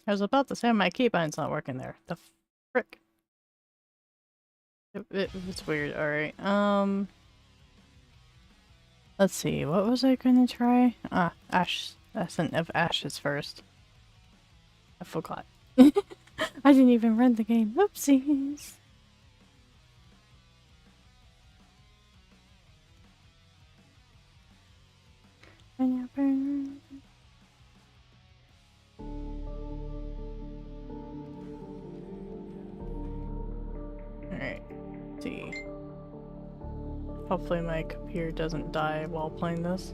I was about to say my keybind's not working there. The frick. It's weird. Alright. Let's see. What was I gonna try? Ah, Ascent of Ashes first. I forgot. I didn't even run the game. Oopsies. Alright. Let's see. Hopefully my computer doesn't die while playing this.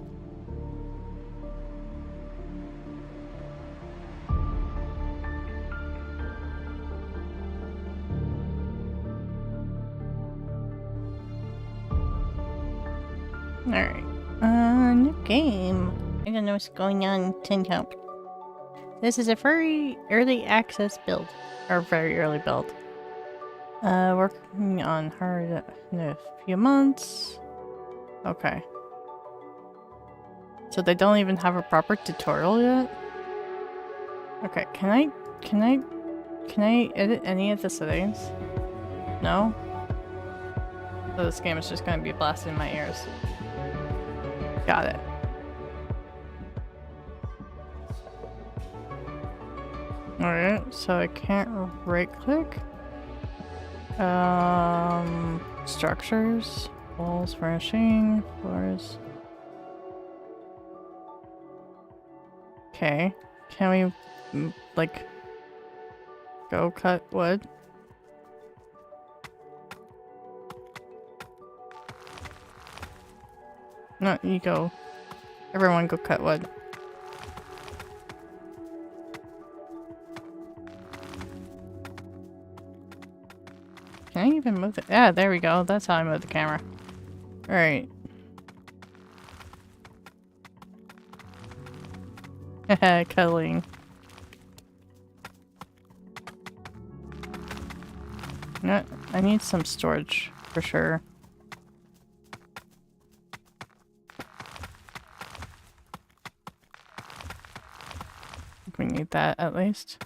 Alright. New game. I don't know what's going on. Help. This is a very early access build. Or very early build. Working on hard in a few months. Okay. So they don't even have a proper tutorial yet? Okay, can I edit any of the settings? No? So this game is just gonna be blasting in my ears. Got it. Alright, so I can't right click. Structures, walls, furnishing, floors. Okay, can we, like, go cut wood? No, you go. Everyone go cut wood. Can I even move it? Yeah, there we go. That's how I move the camera. Alright. Haha, cuddling. No, I need some storage for sure. We need that at least.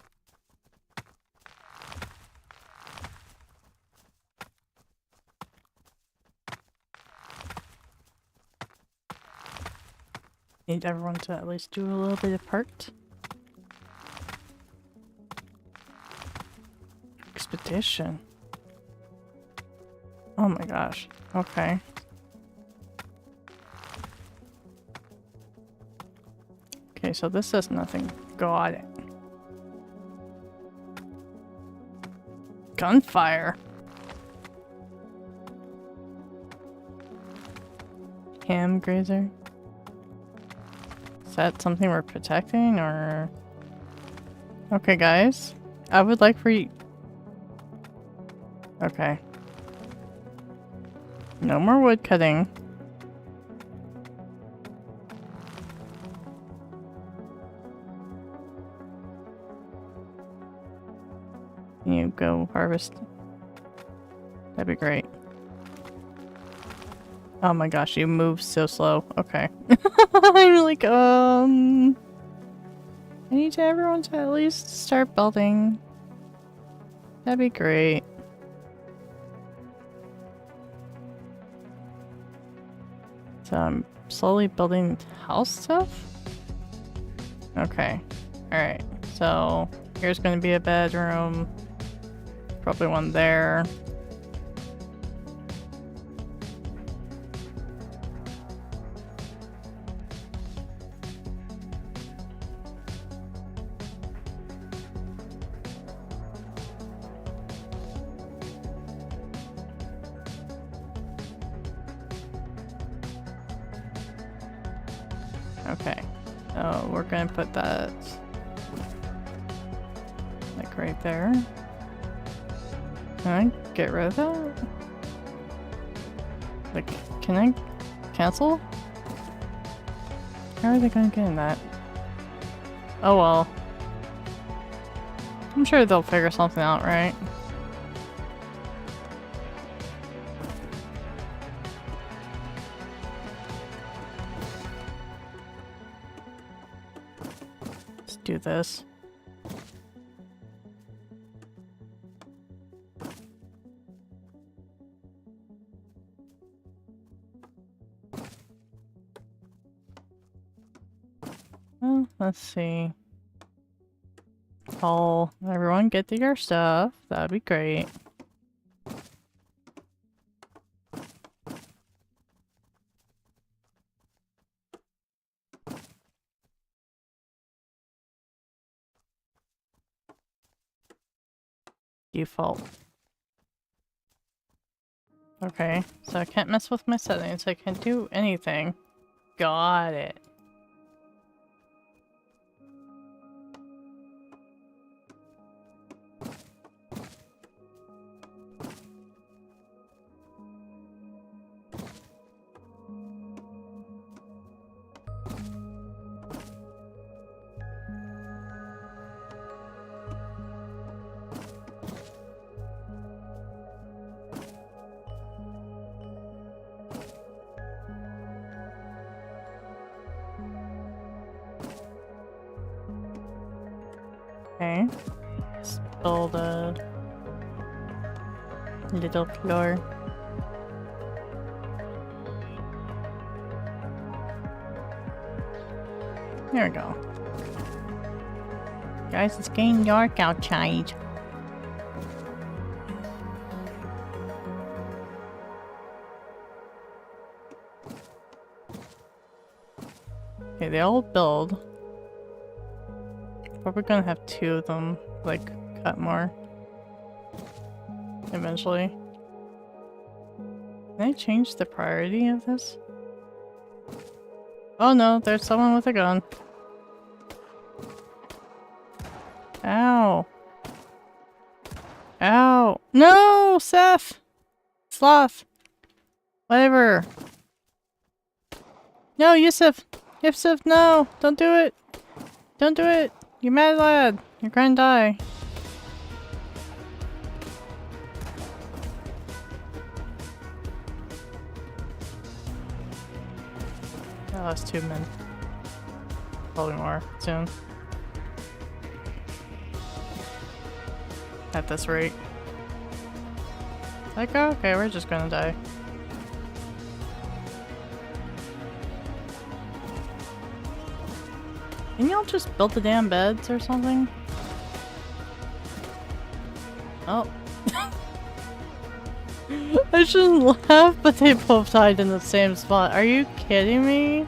Need everyone to at least do a little bit of part. Expedition. Oh my gosh. Okay. Okay, so this does nothing. Got it. Gunfire. Ham grazer. Is that something we're protecting, or... Okay, guys. I would like for you... Okay. No more wood cutting. Can you go harvest? That'd be great. Oh my gosh, you move so slow. Okay. I'm like, I need everyone to at least start building. That'd be great. So I'm slowly building house stuff? Okay. Alright. So here's gonna be a bedroom. Probably one there. Okay, so we're gonna put that like right there. Can I get rid of that? Like, can I cancel? How are they gonna get in that? Oh well. I'm sure they'll figure something out, right? Do this. let's see. All everyone get to your stuff. That'd be great. Default. Okay, so I can't mess with my settings. I can't do anything. Got it. Okay. Let's build a little floor. There we go. Guys, it's getting dark outside. Okay, they all build. Probably gonna have two of them, like, cut more. Eventually. Can I change the priority of this? Oh no, there's someone with a gun. Ow. Ow. No, Seth! Sloth! Whatever. No, Yusuf! Yusuf, no! Don't do it! Don't do it! You mad lad! You're gonna die. I lost 2 men. Probably more soon. At this rate. Like, oh, okay, we're just gonna die. Can y'all just build the damn beds or something? Oh. I shouldn't laugh, but they both died in the same spot. Are you kidding me?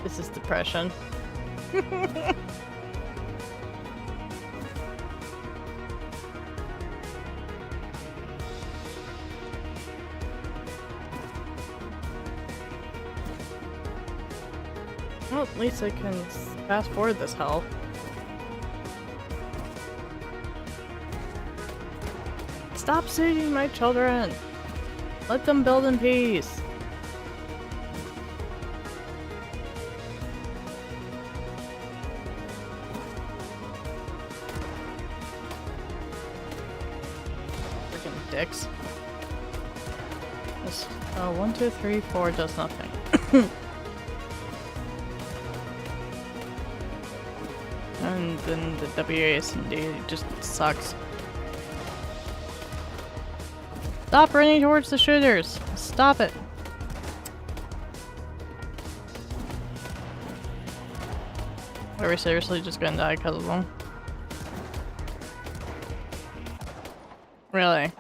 This is depression. Well, at least I can fast forward this hell. Stop shooting my children! Let them build in peace! Freaking dicks. This, 1, 2, 3, 4 does nothing. And then the WASD just sucks. Stop running towards the shooters! Stop it! Are we seriously just gonna die because of them? Really?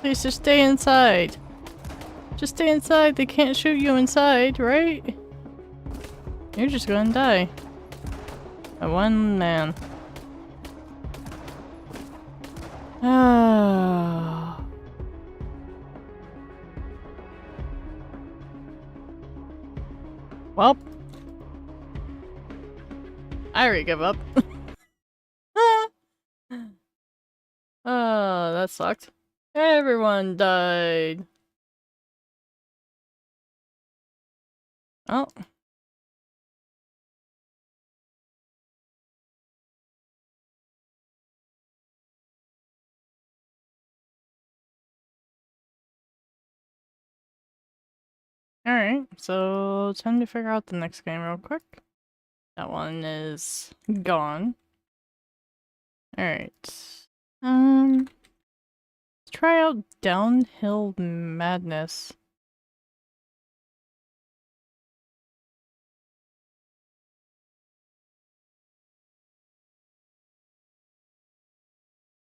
Please just stay inside! Just stay inside, they can't shoot you inside, right? You're just gonna die. By one man. Ah. Well. I already give up. Oh, that sucked. Everyone died. Oh. Alright, so time to figure out the next game real quick. That one is gone. Alright. Let's try out Downhill Madness.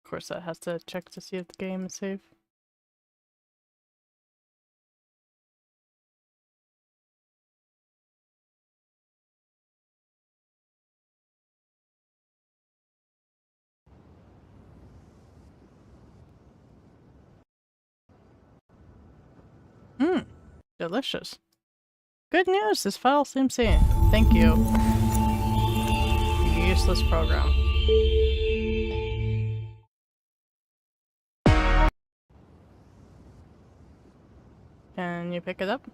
Of course, that has to check to see if the game is safe. Delicious. Good news, this file seems sane. Thank you. You useless program. Can you pick it up?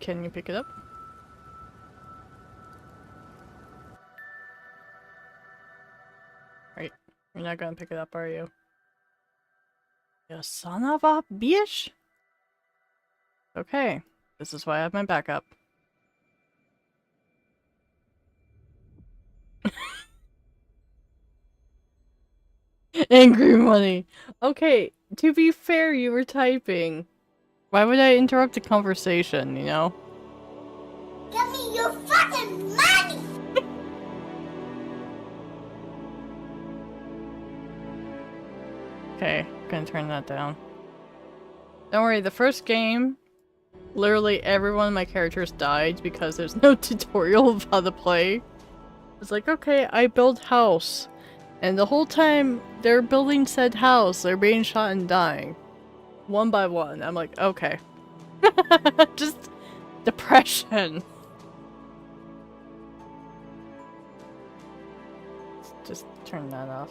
Can you pick it up? Right. You're not gonna pick it up, are you? You son of a bitch! Okay. This is why I have my backup. Angry money! Okay, to be fair, you were typing. Why would I interrupt a conversation, you know? Give me your fucking money! Okay, gonna turn that down. Don't worry, the first game, literally every one of my characters died because there's no tutorial of how to play. It's like, okay, I build house. And the whole time they're building said house, they're being shot and dying. One by one. I'm like, okay. Just depression. Just turn that off.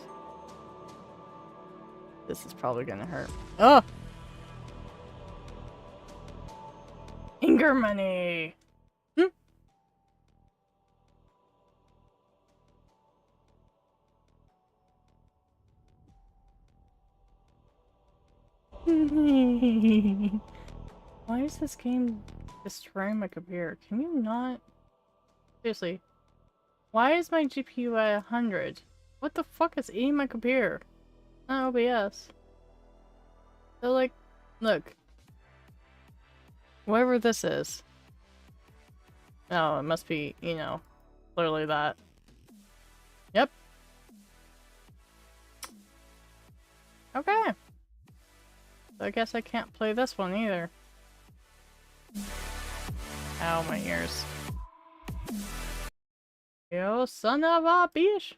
This is probably gonna hurt. Oh! Anger money! Why is this game destroying my computer? Can you not? Seriously. Why is my GPU at 100? What the fuck is eating my computer? Not OBS. So like, look. Whatever this is. Oh, it must be, you know, literally that. Yep. Okay. I guess I can't play this one either. Ow, my ears. Yo, son of a bitch!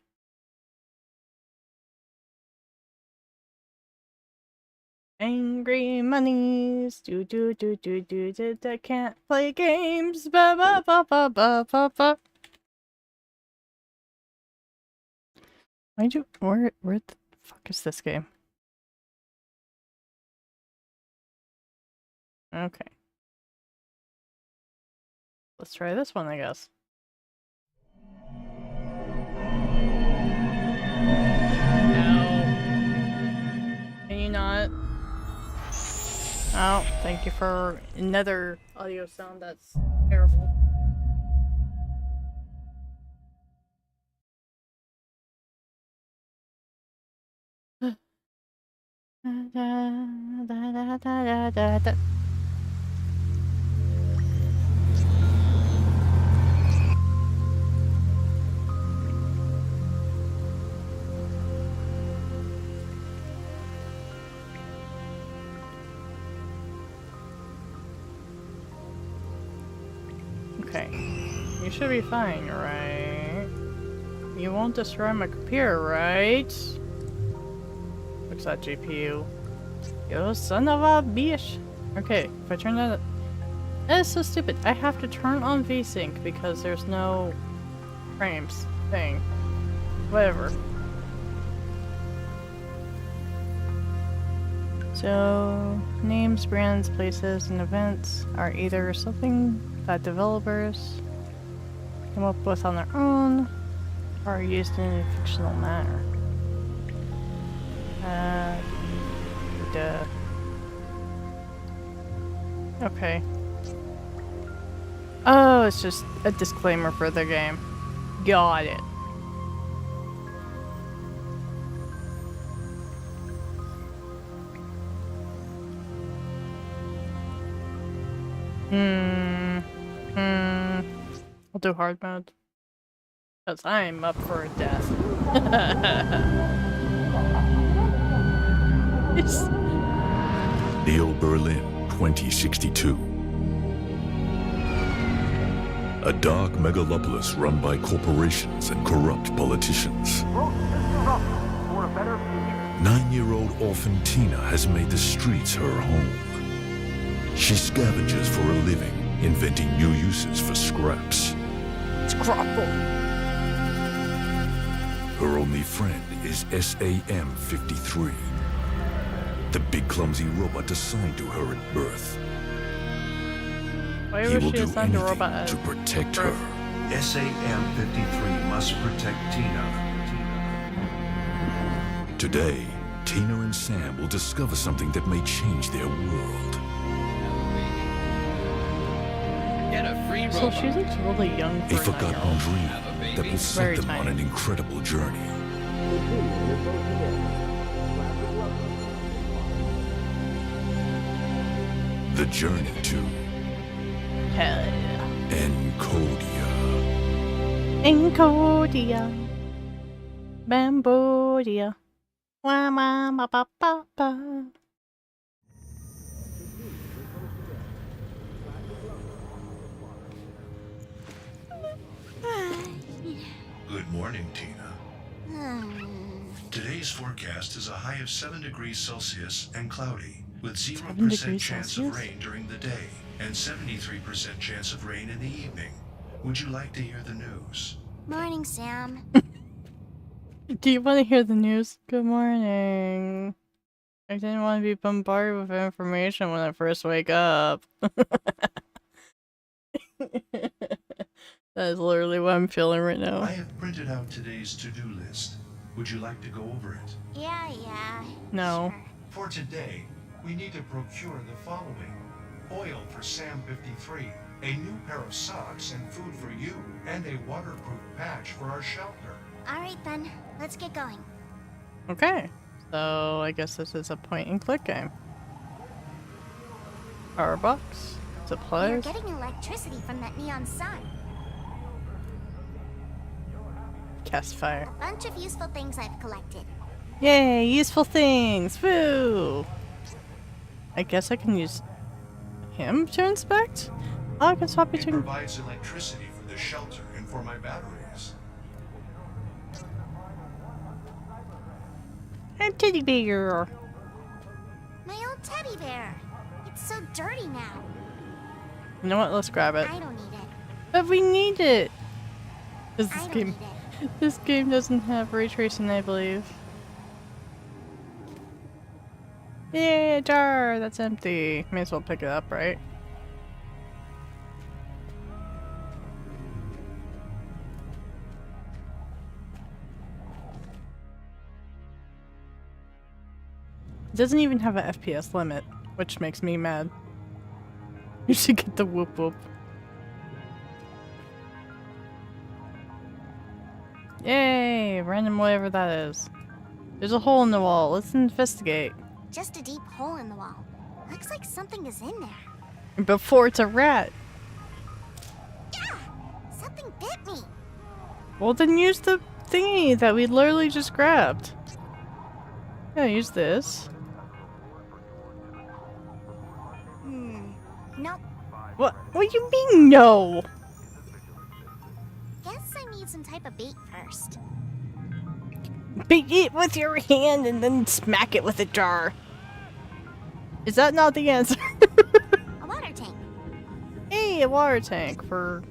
Angry monies, I can't play games, ba ba ba ba ba ba ba. Where the fuck is this game? Okay. Let's try this one, I guess. No. Can you not? Oh, thank you for another audio sound that's terrible. Okay. You should be fine, right? You won't destroy my computer, right? Looks at GPU. Yo, son of a bitch! Okay, if I turn that... That is so stupid. I have to turn on VSync because there's no frames thing. Whatever. So, names, brands, places, and events are either something that developers come up with on their own, or are used in a fictional manner. Duh. Okay. Oh, it's just a disclaimer for the game. Got it. Hmm. Hmm. I'll do hard mode. Because I'm up for a death. Yes. Neo Berlin, 2062. A dark megalopolis run by corporations and corrupt politicians. 9-year-old orphan Tina has made the streets her home. She scavenges for a living, inventing new uses for scraps. Scrapple. Her only friend is SAM-53, the big clumsy robot assigned to her at birth. Why He was will she do assigned a anything robot to at protect birth? her. SAM-53 must protect Tina. Today, Tina and Sam will discover something that may change their world. Get a free So robot. she looks really young A for a forgotten 9-year-old. dream Have a baby. that will set Very them on tiny. an incredible journey. The journey to Hell yeah. Encodya. Encodya. Bambodia. Wah, wah, ba, ba, ba, ba. Good morning, Tina. Today's forecast is a high of 7 degrees Celsius and cloudy, with 0% degrees chance Celsius? of rain during the day and 73% chance of rain in the evening. Would you like to hear the news? Morning, Sam. Do you want to hear the news? Good morning. I didn't want to be bombarded with information when I first wake up. That is literally what I'm feeling right I now. have printed out today's to-do list. Would you like to go over it? Yeah. No. Sure. For today, we need to procure the following. Oil for Sam 53, a new pair of socks and food for you, and a waterproof patch for our shelter. Alright then, let's get going. Okay. So I guess this is a point and click game. Power box. You're Supplies. getting electricity from that neon sign. Cast fire. A bunch of useful things I've collected. Yay! Useful things! Woo! I guess I can use him to inspect? Oh, I can swap It between. provides electricity for the shelter and for my batteries. A teddy bear! My old teddy bear. It's so dirty now. You know what? Let's grab it. I don't need it. But we need it! This I don't game. need it. This game doesn't have ray tracing, I believe. Yay, a jar! That's empty. May as well pick it up, right? It doesn't even have an FPS limit, which makes me mad. You should get the whoop whoop. Yay! Random whatever that is. There's a hole in the wall. Let's investigate. Just a deep hole in the wall. Looks like something is in there. Before it's a rat. Yeah! Something bit me. Well, then use the thingy that we literally just grabbed. Yeah, use this. Nope. What do you mean, no? Guess I need some type of bait first. Beat it with your hand and then smack it with a jar. Is that not the answer? A water tank. Hey, a water tank for...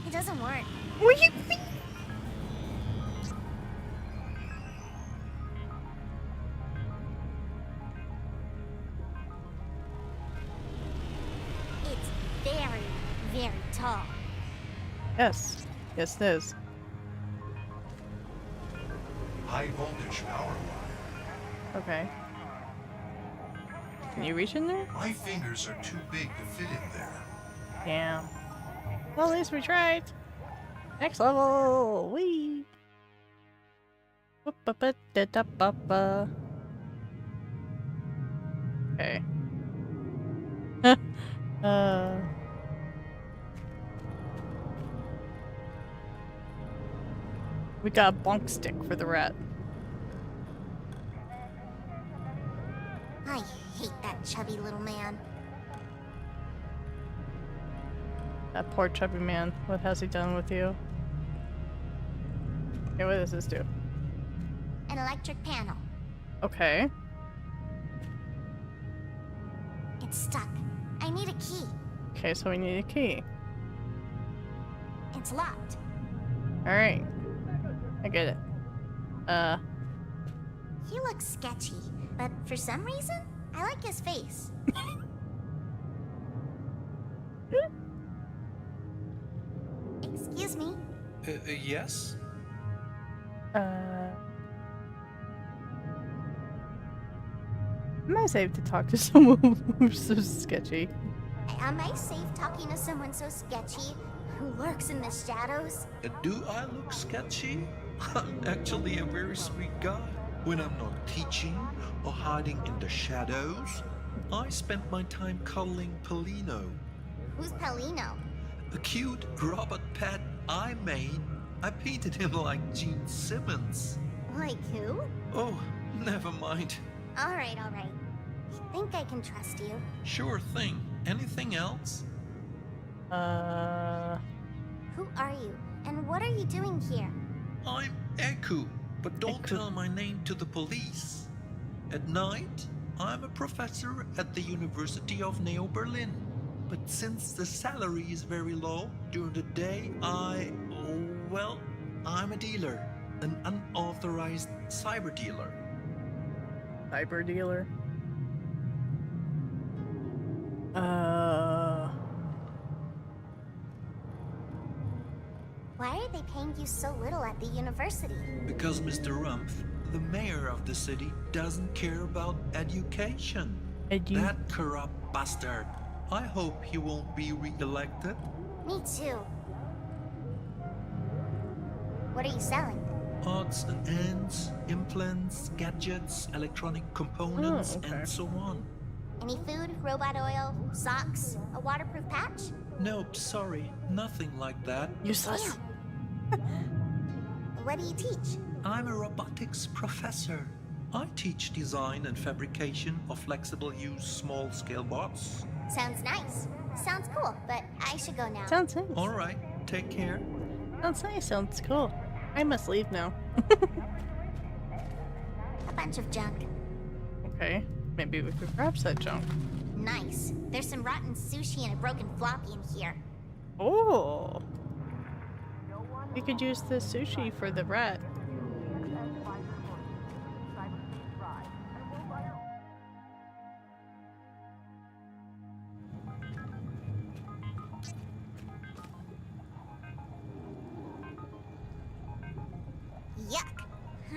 It doesn't work. What do you mean? It's very, very tall. Yes. Yes, it is. High voltage power line. Okay. Can you reach in there? My fingers are too big to fit in there. Yeah. Well, at least we tried. Next level! Whee! Okay. uh... We got a bonk stick for the rat. I hate that chubby little man. That poor chubby man. What has he done with you? Okay, what does this do? An electric panel. Okay. It's stuck. I need a key. Okay, so we need a key. It's locked. Alright. I get it. He looks sketchy, but for some reason, I like his face. Excuse me. Yes? Am I safe to talk to someone who's so sketchy? Am I safe talking to someone so sketchy who lurks in the shadows? Do I look sketchy? I'm actually a very sweet guy. When I'm not teaching or hiding in the shadows, I spend my time cuddling Polino, Who's Pelino? a cute robot pet I made. I painted him like Gene Simmons. Like who? Oh, never mind. Alright, alright. I think I can trust you. Sure thing. Anything else? Who are you? And what are you doing here? I'm Eku, but don't Eku. tell my name to the police. At night, I'm a professor at the University of Neo-Berlin. But since the salary is very low, during the day I'm a dealer. An unauthorized cyber dealer. Cyber dealer. Why are they paying you so little at the university? Because Mr. Rumpf, the mayor of the city, doesn't care about education. That corrupt bastard. I hope he won't be re-elected. Me too. What are you selling? Odds and ends, implants, gadgets, electronic components, Oh, okay. and so on. Any food, robot oil, socks, a waterproof patch? Nope, sorry, nothing like that. Useless. What do you teach? I'm a robotics professor. I teach design and fabrication of flexible use small-scale bots. Sounds nice. Sounds cool, but I should go now. Sounds nice. All right, take care. Sounds nice. Sounds cool. I must leave now. A bunch of junk. Okay. Maybe we could grab that junk. Nice. There's some rotten sushi and a broken floppy in here. Oh. We could use the sushi for the rat. Yuck.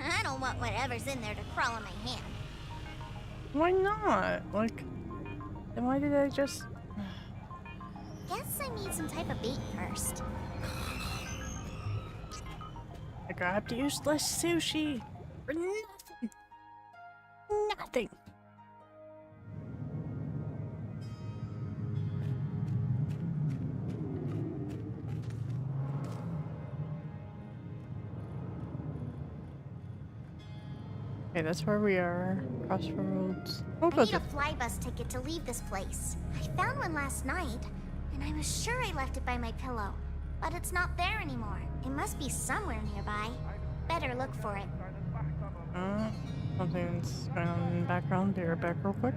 I don't want whatever's in there to crawl on my hand. Why not? Like, then why did I just... Guess I need some type of bait first. I grabbed useless sushi for nothing. Nothing. Okay, that's where we are. Crossroads. We'll I go need to... a flybus ticket to leave this place. I found one last night, and I was sure I left it by my pillow. But it's not there anymore. It must be somewhere nearby. Better look for it. Something's going on in the background. Be right back real quick.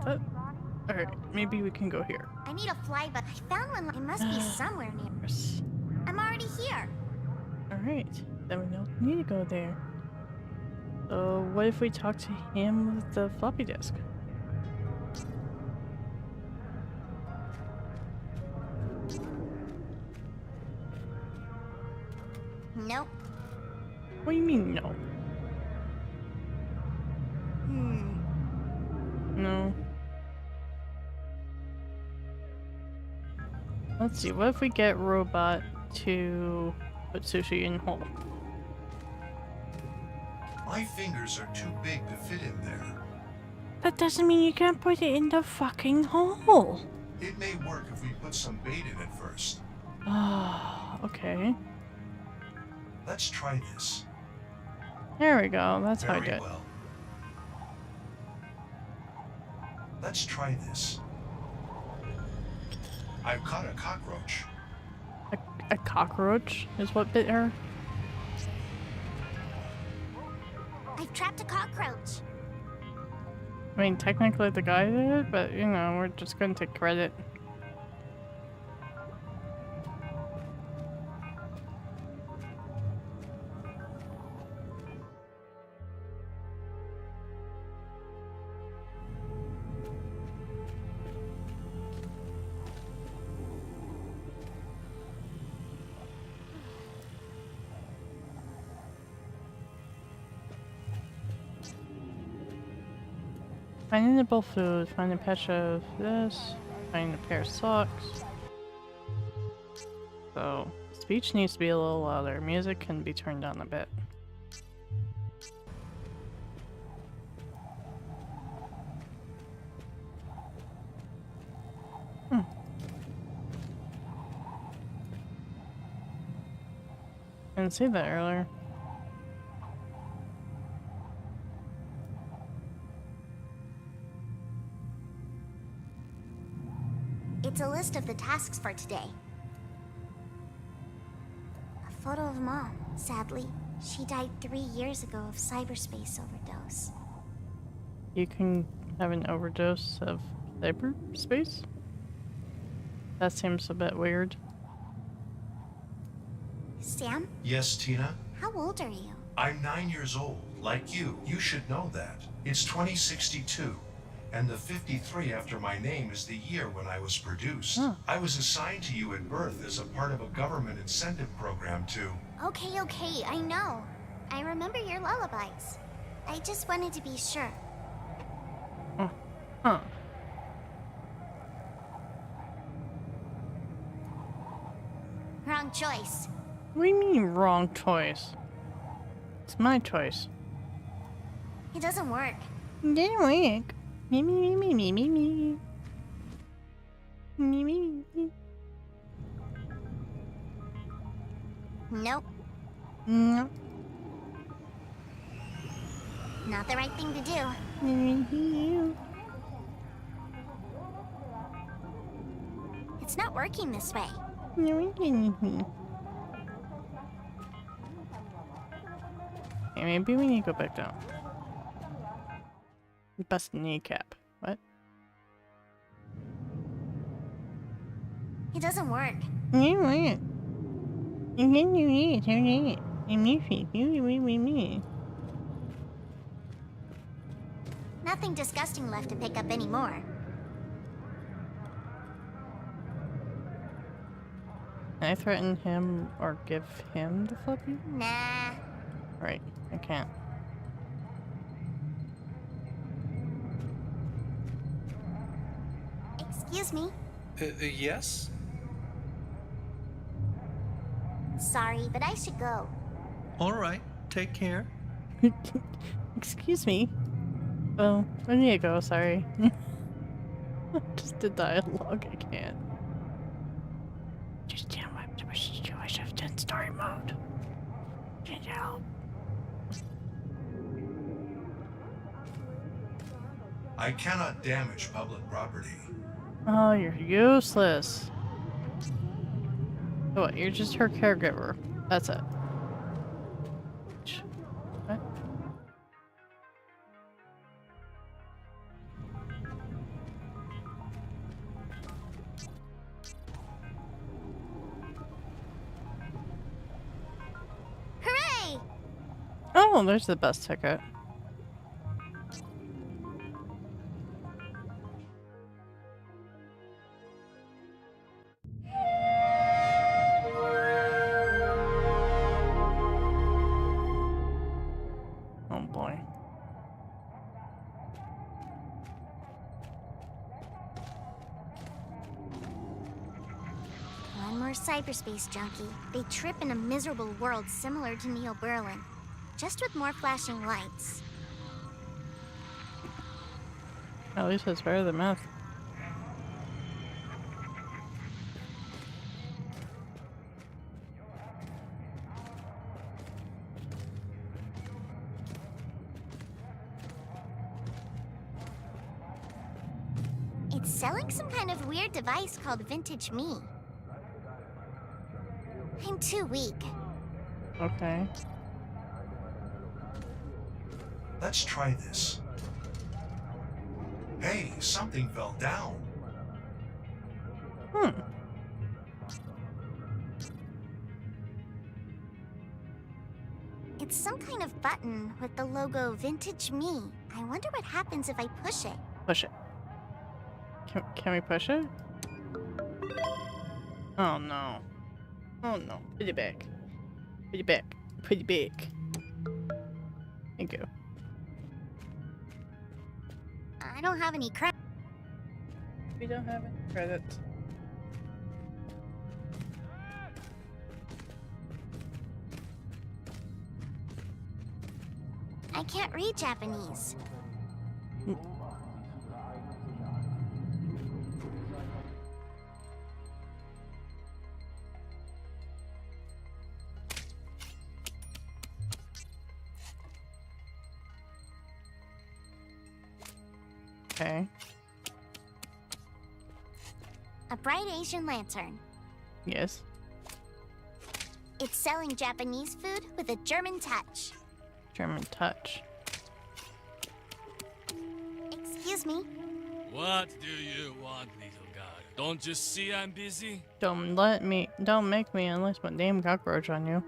that? Alright, maybe we can go here. I need a fly, but I found one. It must be somewhere near. I'm already here. Alright, then we don't need to go there. So what if we talk to him with the floppy disk? Nope. What do you mean, no? No. Let's see, what if we get Robot to put sushi in hole? My fingers are too big to fit in there. That doesn't mean you can't put it in the fucking hole. It may work if we put some bait in it first. Ah, okay. Let's try this. There we go, that's how I Very do it. well. Let's try this. I've caught a cockroach. A cockroach is what bit her? I've trapped a cockroach. I mean, technically the guy did it, but you know, we're just gonna take credit. Find a nibble food, find a patch of this, find a pair of socks. So, speech needs to be a little louder. Music can be turned down a bit. Didn't see that earlier. It's a list of the tasks for today. A photo of Mom. Sadly, she died 3 years ago of cyberspace overdose. You can have an overdose of cyberspace? That seems a bit weird. Sam, Yes, Tina? how old are you? I'm 9 years old, like you. You should know that. It's 2062. And the 53 after my name is the year when I was produced. Huh. I was assigned to you at birth as a part of a government incentive program to... Okay, I know. I remember your lullabies. I just wanted to be sure. Huh. Wrong choice. What do you mean, wrong choice? It's my choice. It doesn't work. Didn't work. Me. Me. Nope. No. Not the right thing to do. It's not working this way. Okay, maybe we need to go back down. Bust kneecap. What? It doesn't work. Nothing disgusting left to pick up anymore. Can I threaten him or give him the floppy? Nah. Right, I can't. Excuse me. Yes? Sorry, but I should go. Alright, take care. Excuse me. Oh, I need to go, sorry. Just the dialogue, I can't. Just tell me to I should have done story mode. Can't help. I cannot damage public property. Oh, you're useless. So what, you're just her caregiver. That's it. What? Oh, there's the best ticket. Oh boy. One more cyberspace junkie. They trip in a miserable world similar to Neo Berlin, just with more flashing lights. At least it's better than meth. It's selling some kind of weird device called Vintage Me. I'm too weak. Okay. Let's try this. Hey, something fell down. Hmm. It's some kind of button with the logo Vintage Me. I wonder what happens if I push it. Push it. Can we push it? Oh no. Oh no. Put it back. Put it back. Put it back. Thank you. I don't have any credit. We don't have any credits. I can't read Japanese. Okay. A bright Asian lantern. Yes. It's selling Japanese food with a German touch. German touch. Excuse me. What do you want, little god? Don't you see I'm busy? Don't make me unleash my damn cockroach on you.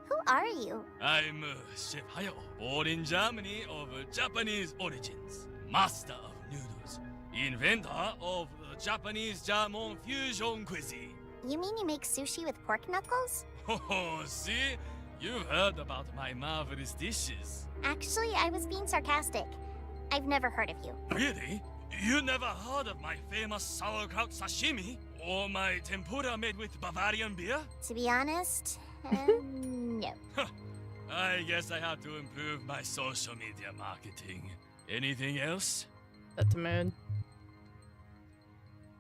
Who are you? I'm Chef Hayo, born in Germany of Japanese origins. Master of noodles. Inventor of Japanese German fusion cuisine. You mean you make sushi with pork knuckles? Oh, see? You've heard about my marvelous dishes. Actually, I was being sarcastic. I've never heard of you. Really? You never heard of my famous sauerkraut sashimi? Or my tempura made with Bavarian beer? To be honest, no. I guess I have to improve my social media marketing. Anything else? That's a mood.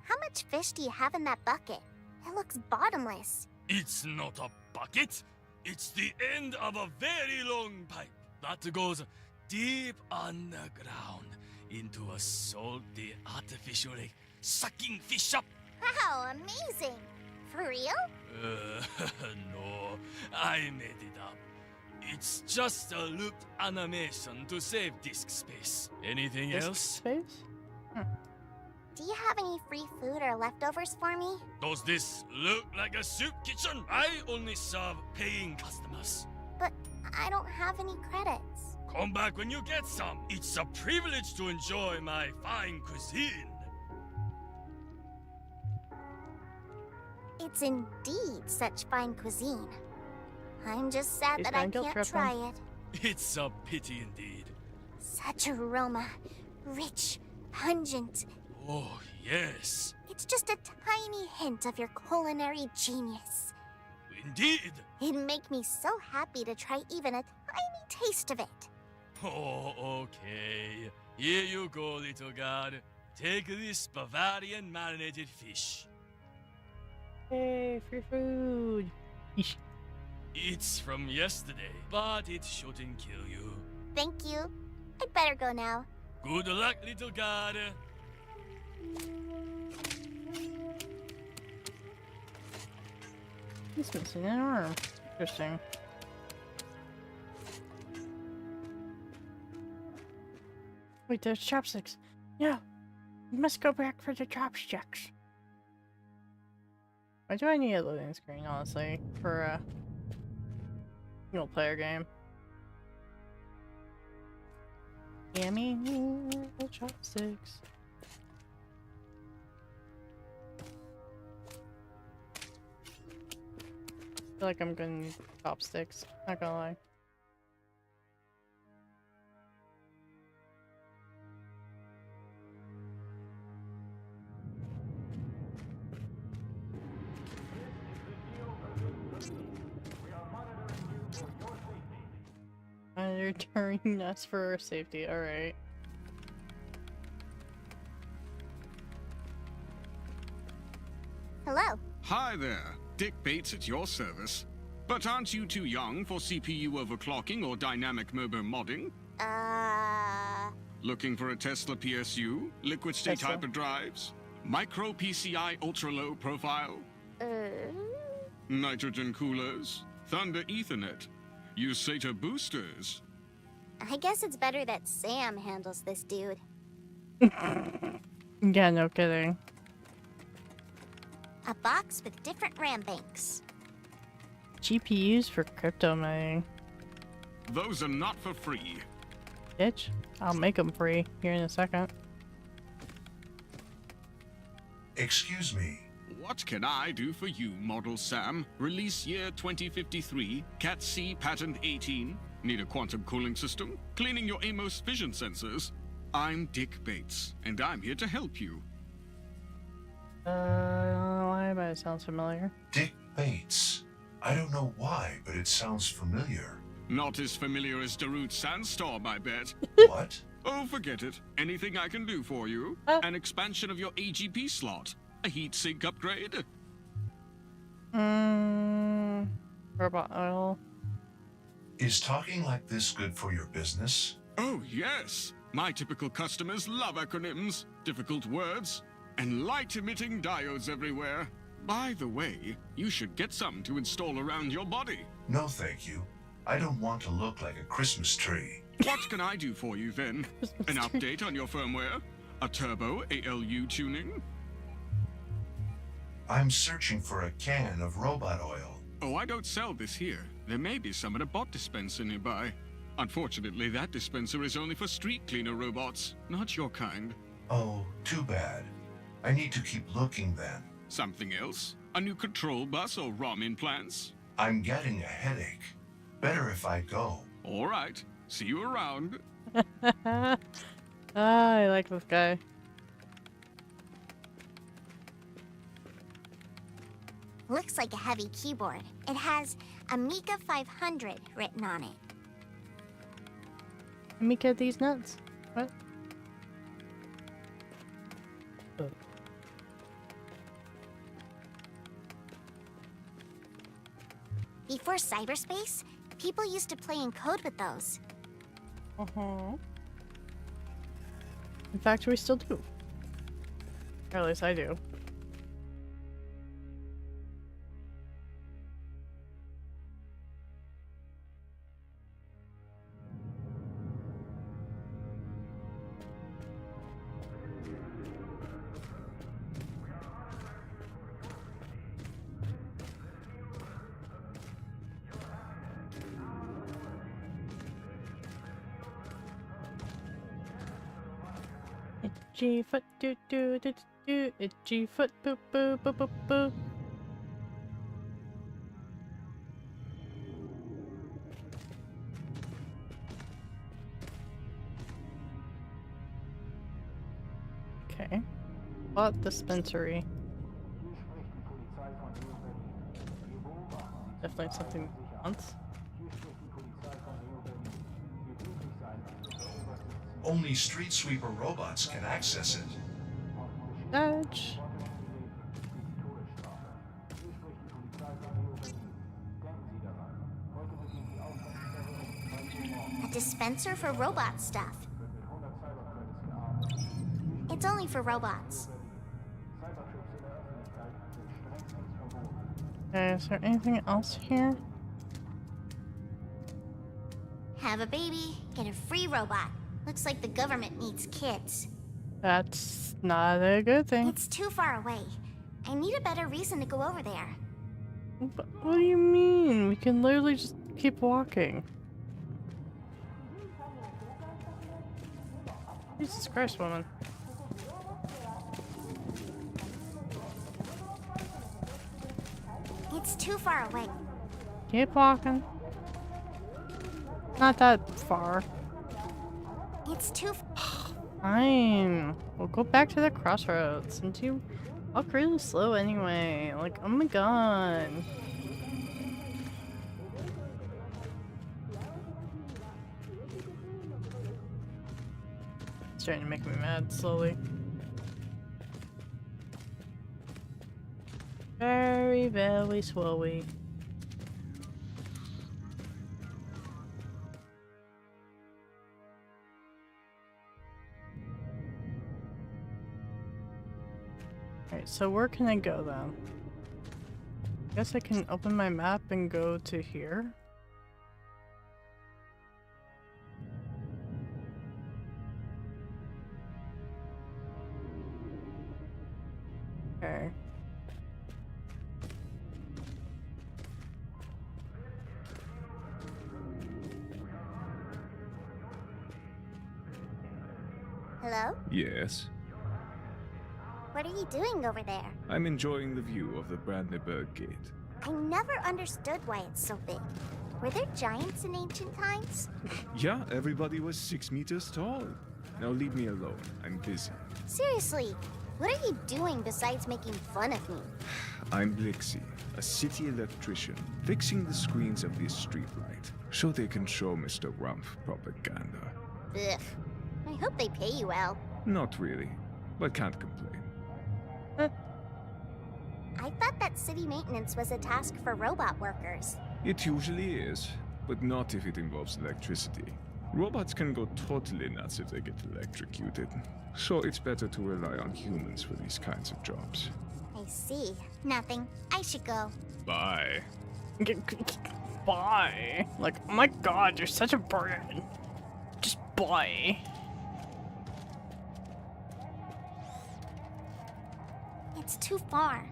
How much fish do you have in that bucket? It looks bottomless. It's not a bucket. It's the end of a very long pipe that goes deep underground into a salty artificial lake, sucking fish up. Wow, amazing. For real? No, I made it up. It's just a looped animation to save disk space. Anything Disk else? space? Do you have any free food or leftovers for me? Does this look like a soup kitchen? I only serve paying customers. But I don't have any credits. Come back when you get some. It's a privilege to enjoy my fine cuisine. It's indeed such fine cuisine. I'm just sad He's that I gonna guilt can't trip try him. it. It's a pity indeed. Such aroma. Rich, pungent. Oh, yes. It's just a tiny hint of your culinary genius. Indeed. It'd make me so happy to try even a tiny taste of it. Oh, okay. Here you go, little god. Take this Bavarian marinated fish. Hey, free food. Yeesh. It's from yesterday, but it shouldn't kill you. Thank you. I'd better go now. Good luck, little god. He's missing an arm. Interesting. Wait, there's chopsticks. No, we must go back for the chopsticks. Why do I need a loading screen, honestly, for a single player game? Yummy chopsticks. I feel like I'm gonna need chopsticks. Not gonna lie. Monitoring us for our safety. All right. Hello. Hi there, Dick Bates at your service. But aren't you too young for CPU overclocking or dynamic mobile modding? Looking for a Tesla PSU, liquid state Tesla. hyperdrives, micro PCI ultra low profile, nitrogen coolers, Thunder Ethernet, use SATA boosters. I guess it's better that Sam handles this dude. Yeah, no kidding. A box with different RAM banks. GPUs for crypto mining. Those are not for free. Bitch. I'll make them free here in a second. Excuse me. What can I do for you, Model Sam? Release year 2053, Cat C patent 18. Need a quantum cooling system? Cleaning your Amos vision sensors? I'm Dick Bates, and I'm here to help you. I don't know why, but it sounds familiar. Dick Bates. I don't know why, but it sounds familiar. Not as familiar as Darude Sandstorm, I bet. What? Oh, forget it. Anything I can do for you? An expansion of your AGP slot? A heatsink upgrade? Robot oil. Is talking like this good for your business? Oh, yes. My typical customers love acronyms, difficult words, and light-emitting diodes everywhere. By the way, you should get some to install around your body. No, thank you. I don't want to look like a Christmas tree. What can I do for you then? An update on your firmware? A turbo ALU tuning? I'm searching for a can of robot oil. Oh, I don't sell this here. There may be some at a bot dispenser nearby. Unfortunately, that dispenser is only for street cleaner robots, not your kind. Oh, too bad. I need to keep looking then. Something else? A new control bus or ROM implants? I'm getting a headache. Better if I go. All right. See you around. I like this guy. Looks like a heavy keyboard. It has Amiga 500 written on it. Let me get these nuts. What? Oh. Before cyberspace, people used to play in code with those. In fact, we still do. Or at least I do. Itchy foot do do do do, itchy foot boo boo boo boo boo. Okay. Bought dispensary. Definitely something once. Only street sweeper robots can access it. Dodge. A dispenser for robot stuff. It's only for robots. Okay, is there anything else here? Have a baby, get a free robot. Looks like the government needs kids. That's not a good thing. It's too far away. I need a better reason to go over there. But what do you mean? We can literally just keep walking. Jesus Christ, woman. It's too far away. Keep walking. Not that far. It's too Fine. We'll go back to the crossroads. Since you walk really slow anyway. Like, oh my god. It's starting to make me mad slowly. Very, very slowly. Alright, so where can I go then? I guess I can open my map and go to here. Okay. Hello? Yes, What are you doing over there? I'm enjoying the view of the Brandenburg Gate. I never understood why it's so big. Were there giants in ancient times? Yeah, everybody was 6 meters tall. Now leave me alone. I'm busy. Seriously, what are you doing besides making fun of me? I'm Blixie, a city electrician, fixing the screens of this streetlight so they can show Mr. Rumpf propaganda. Ugh. I hope they pay you well. Not really, but can't complain. I thought that city maintenance was a task for robot workers. It usually is, but not if it involves electricity. Robots can go totally nuts if they get electrocuted, so it's better to rely on humans for these kinds of jobs. I see. Nothing. I should go. Bye. Bye. Like, oh my god, you're such a burden. Just bye. It's too far.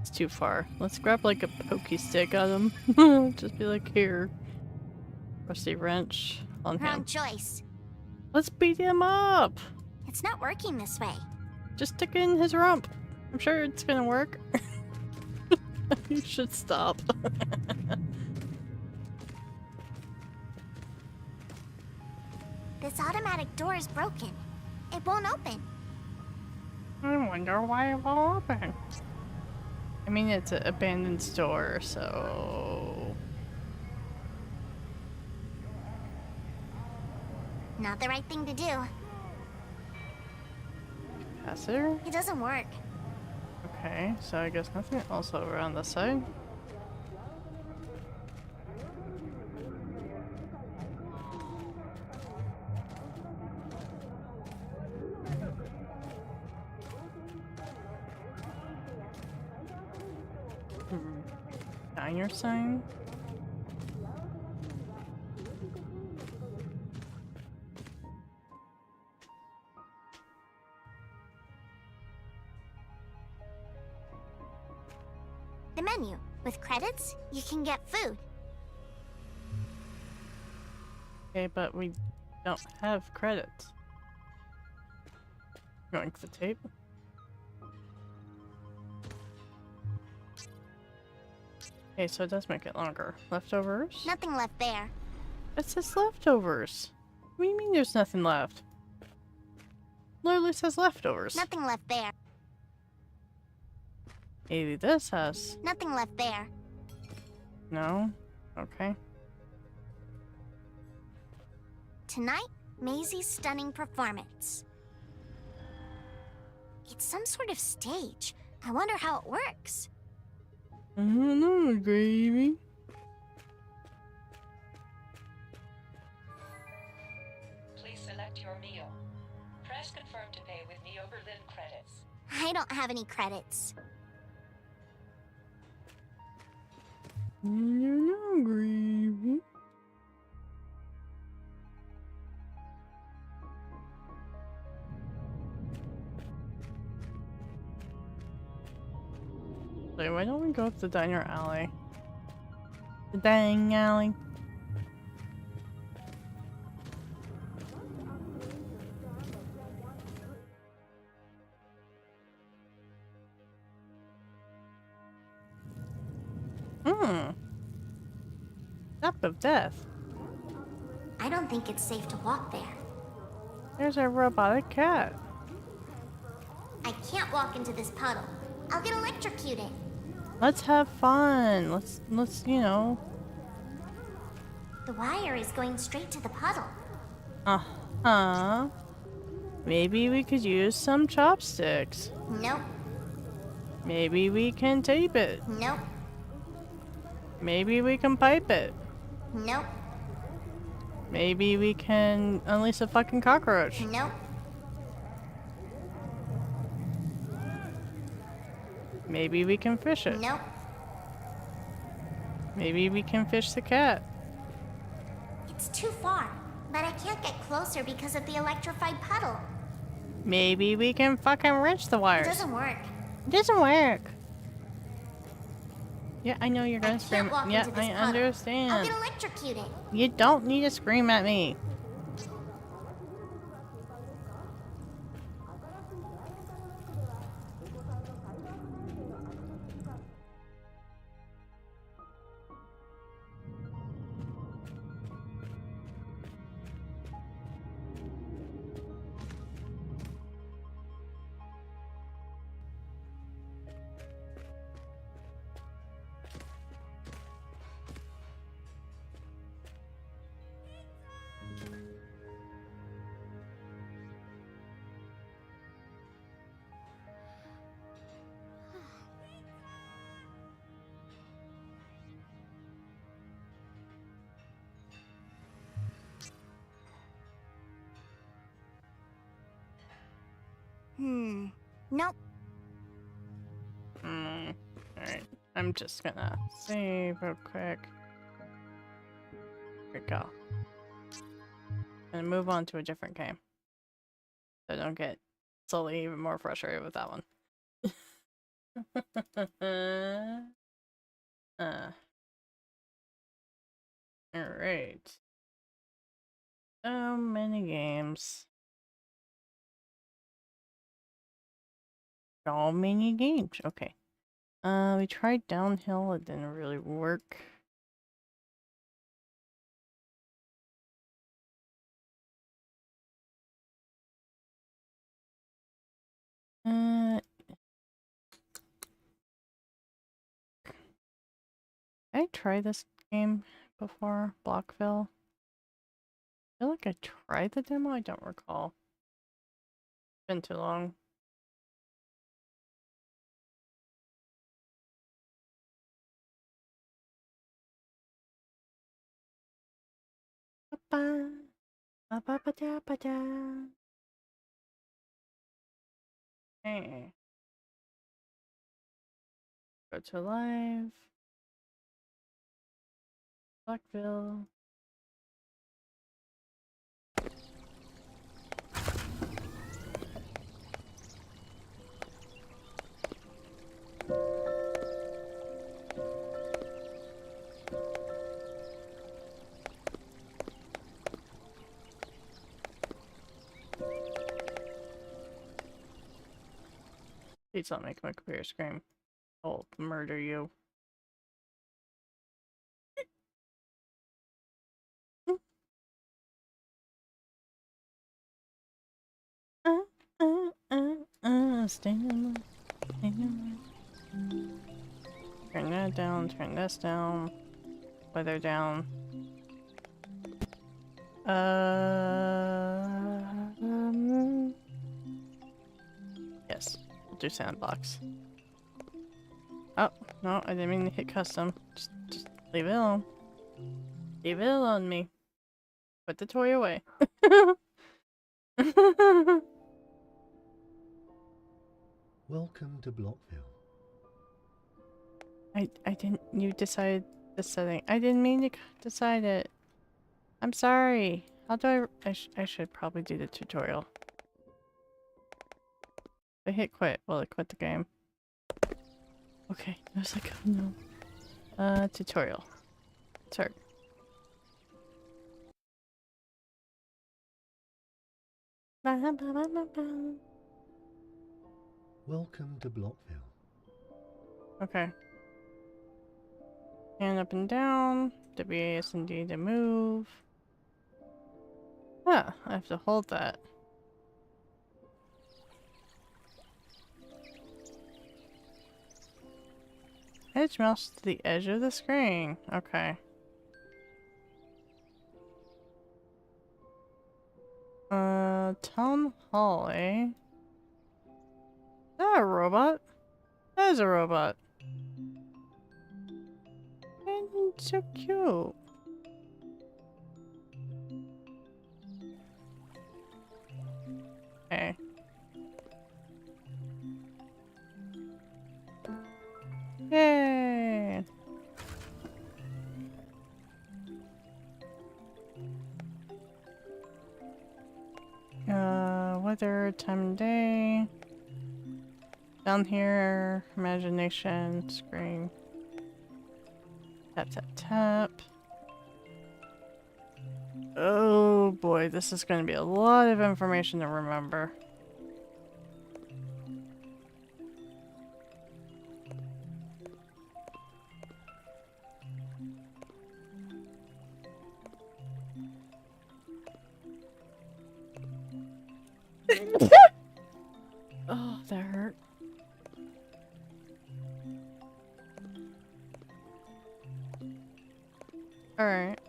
It's too far. Let's grab like a pokey stick at him. Just be like, here. Rusty wrench on Wrong him. choice. Let's beat him up. It's not working this way. Just stick it in his rump. I'm sure it's gonna work. You should stop. This automatic door is broken. It won't open. I wonder why it won't open. I mean, it's an abandoned store, so... Not the right thing to do. Capacitor? It doesn't work. Okay, so I guess nothing else over on this side. Diner sign? The menu. With credits, you can get food. Okay, but we don't have credits. Going for the tape. Okay, so it does make it longer. Leftovers? Nothing left there. It says leftovers. What do you mean there's nothing left? Literally says leftovers. Nothing left there. Maybe this has. Nothing left there. No? Okay. Tonight, Maisie's stunning performance. It's some sort of stage. I wonder how it works. I don't know, gravy. Please select your meal. Press confirm to pay with Neo Berlin credits. I don't have any credits. I don't know, gravy. So why don't we go up the diner alley? The dang alley. leap of death. I don't think it's safe to walk there. There's a robotic cat. I can't walk into this puddle. I'll get electrocuted. Let's have fun. Let's, you know. The wire is going straight to the puddle. Uh-huh. Maybe we could use some chopsticks. Nope. Maybe we can tape it. Nope. Maybe we can pipe it. Nope. Maybe we can unleash a fucking cockroach. Nope. Maybe we can fish it. Nope. Maybe we can fish the cat. It's too far, but I can't get closer because of the electrified puddle. Maybe we can fucking wrench the It wires. doesn't work. It doesn't work. Yeah, I know you're gonna scream. Walk Yeah, into this I puddle. understand. I'll get electrocuted. You don't need to scream at me. Nope. Alright. I'm just gonna save real quick. There we go. And move on to a different game. So I don't get slowly even more frustrated with that one. Alright. So many games. So many games. Okay. We tried Downhill. It didn't really work. I tried this game before, Blockville. I feel like I tried the demo. I don't recall. It's been too long. Hey. Go to live. Blockville. Please don't make my computer scream. I'll murder you. Turn that down, turn this down. Weather down. Yes, we'll do sandbox. Oh, no, I didn't mean to hit custom. Just leave it alone. Leave it alone, me. Put the toy away. Welcome to Blockville. I didn't. You decided the setting. I didn't mean to decide it. I'm sorry. How do I should probably do the tutorial. If I hit quit, will it quit the game? Okay. I was like, oh no. Tutorial. Start. Welcome to Blockville. Okay. And up and down. WAS and D to move. Huh, I have to hold that. Edge mouse to the edge of the screen. Okay. Town Hall, eh? Is that a robot? That is a robot. And so cute. Okay. Yay! Weather, time of day. Down here, imagination, screen. Tap, tap, tap. Oh boy, this is going to be a lot of information to remember. Oh, that hurt. Alright.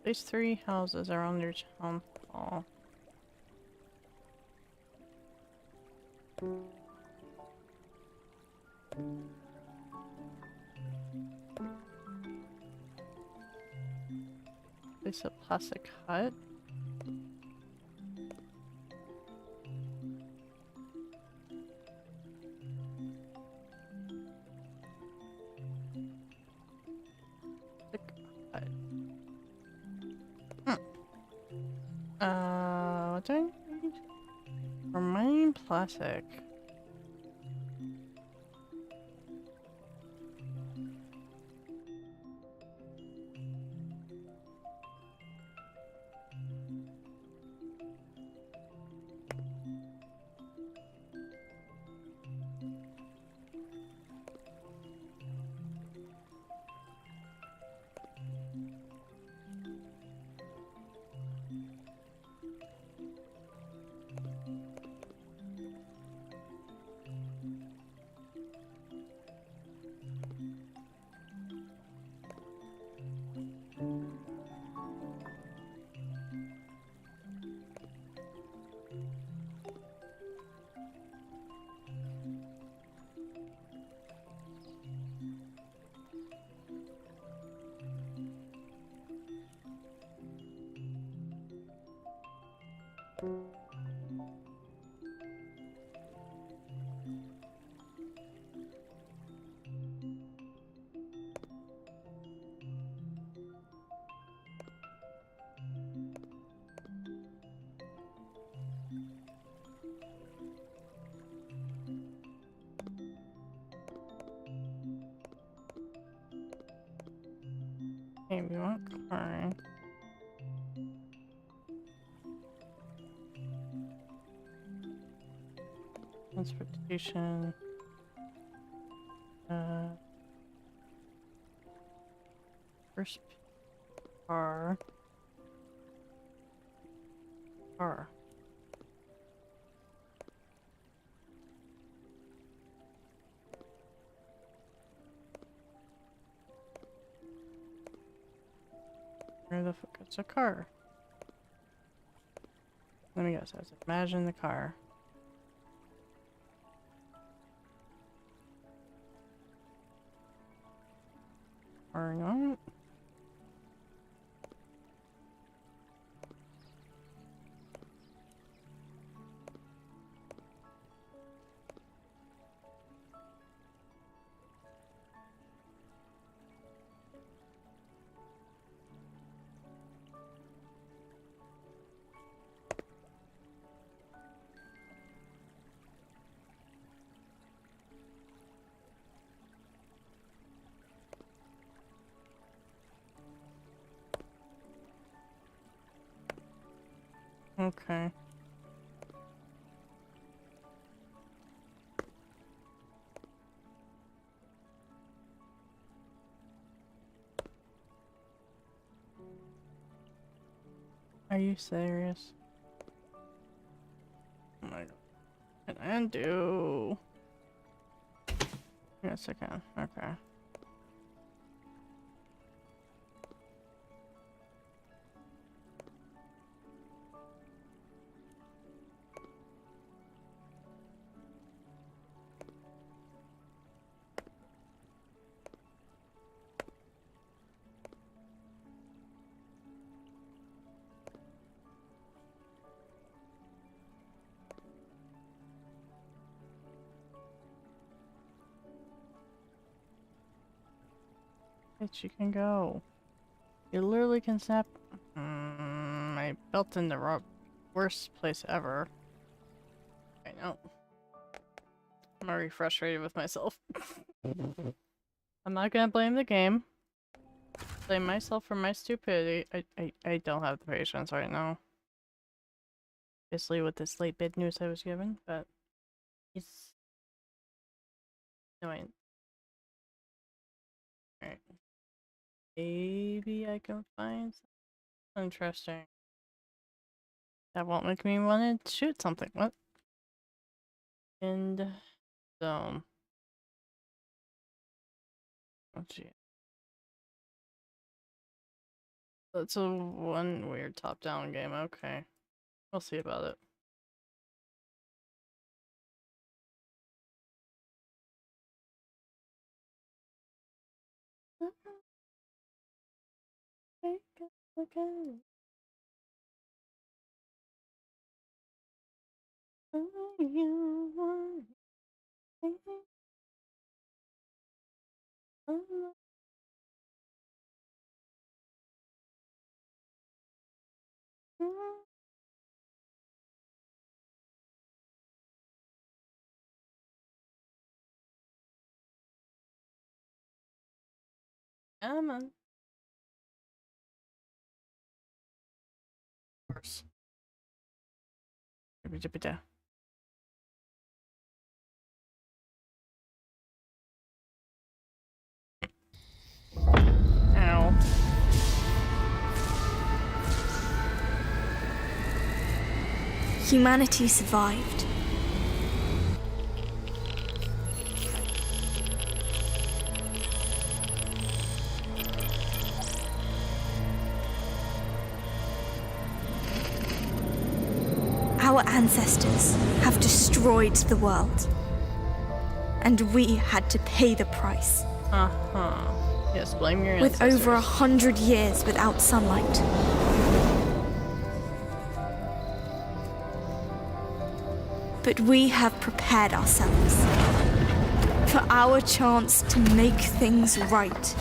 These 3 houses are under town hall. Place a plastic hut. What do I need? Remaining plastic. Okay, we want car. Transportation. First car. Car. Where the fuck is a car? Let me guess. I was imagine the car. Or not? Okay. Are you serious? Oh my god. Can I undo? Yes, I can. Okay. Bitch, you can go. You literally can snap. I built in the worst place ever. I know. I'm already frustrated with myself. I'm not gonna blame the game. Blame myself for my stupidity. I don't have the patience right now. Obviously with this late bid news I was given, but it's annoying. Alright. Maybe I can find something interesting. That won't make me want to shoot something. What? Endzone. Oh gee. That's a one weird top-down game. Okay. We'll see about it. Okay. Come on. Of course. Ow. Humanity survived. Our ancestors have destroyed the world, and we had to pay the price. Yes, blame your with ancestors. over 100 years without sunlight. But we have prepared ourselves for our chance to make things right.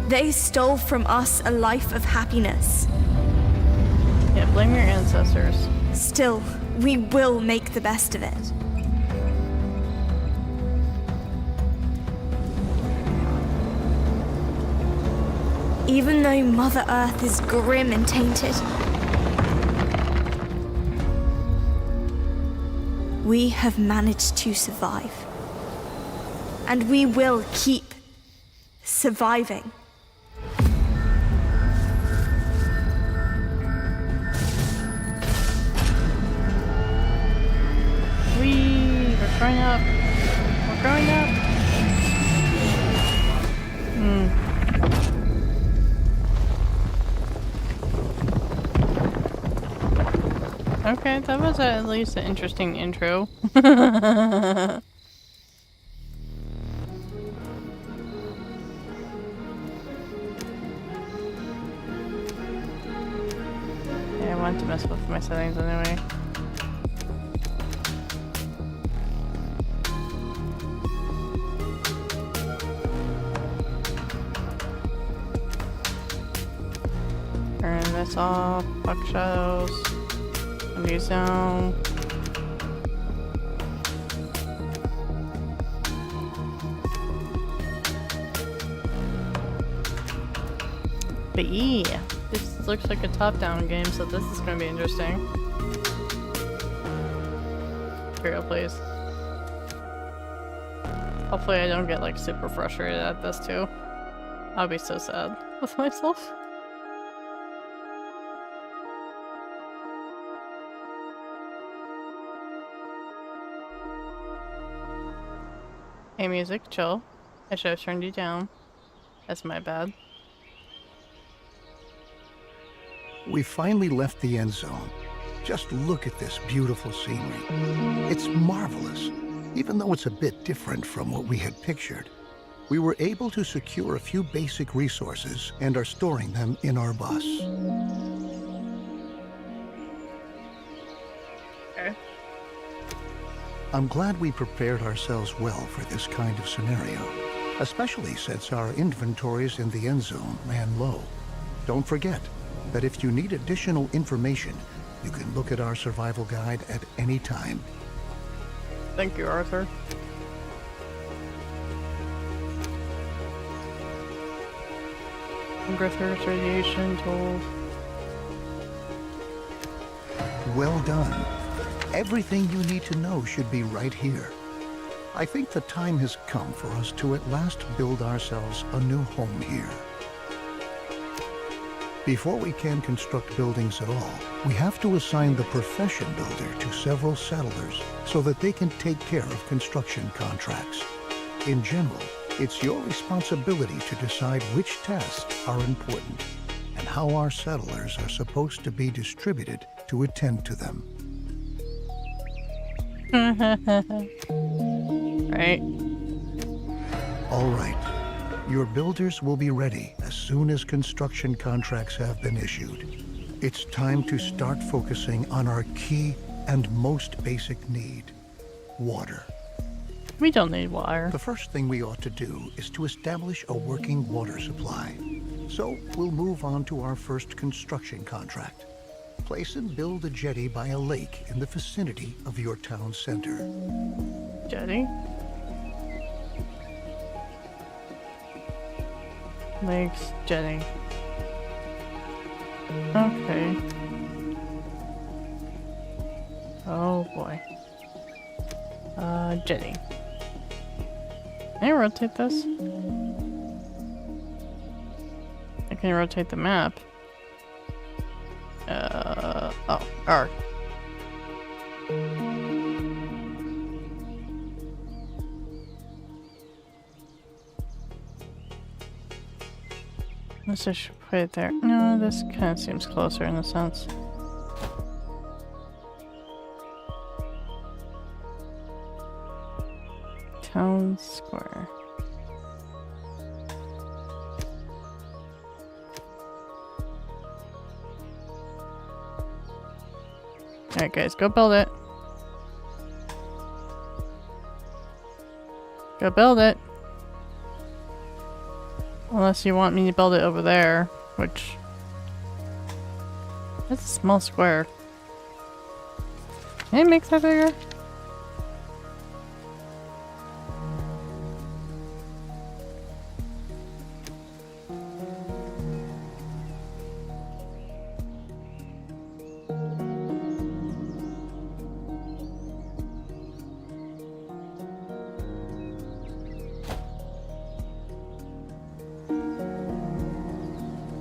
They stole from us a life of happiness. Yeah, blame your ancestors. Still, we will make the best of it. Even though Mother Earth is grim and tainted, we have managed to survive. And we will keep surviving. We're growing up. We're growing up. Okay, that was at least an interesting intro. Yeah, I wanted to mess with my settings anyway. Turn this off, fuck shadows, undo zone. But yeah, this looks like a top-down game, so this is gonna be interesting. Imperial, please. Hopefully I don't get like super frustrated at this too. I'll be so sad with myself. Hey music, chill. I should have turned you down. That's my bad. We finally left the Endzone. Just look at this beautiful scenery. It's marvelous, even though it's a bit different from what we had pictured. We were able to secure a few basic resources and are storing them in our bus. Okay. I'm glad we prepared ourselves well for this kind of scenario, especially since our inventories in the Endzone ran low. Don't forget that if you need additional information, you can look at our survival guide at any time. Thank you, Arthur. Griffith's radiation tool. Well done. Everything you need to know should be right here. I think the time has come for us to at last build ourselves a new home here. Before we can construct buildings at all, we have to assign the profession builder to several settlers so that they can take care of construction contracts. In general, it's your responsibility to decide which tasks are important and how our settlers are supposed to be distributed to attend to them. Right. All right. Your builders will be ready as soon as construction contracts have been issued. It's time to start focusing on our key and most basic need, water. We don't need water. The first thing we ought to do is to establish a working water supply. So we'll move on to our first construction contract. Place and build a jetty by a lake in the vicinity of your town center. Jetty? Lakes, jetty. Okay. Oh boy. Jetty. Can I rotate this? I can rotate the map. Oh, R. Unless I should put it there. No, this kind of seems closer in a sense. Town square. Alright guys, go build it. Go build it. Unless you want me to build it over there, which... That's a small square. Can I make that bigger?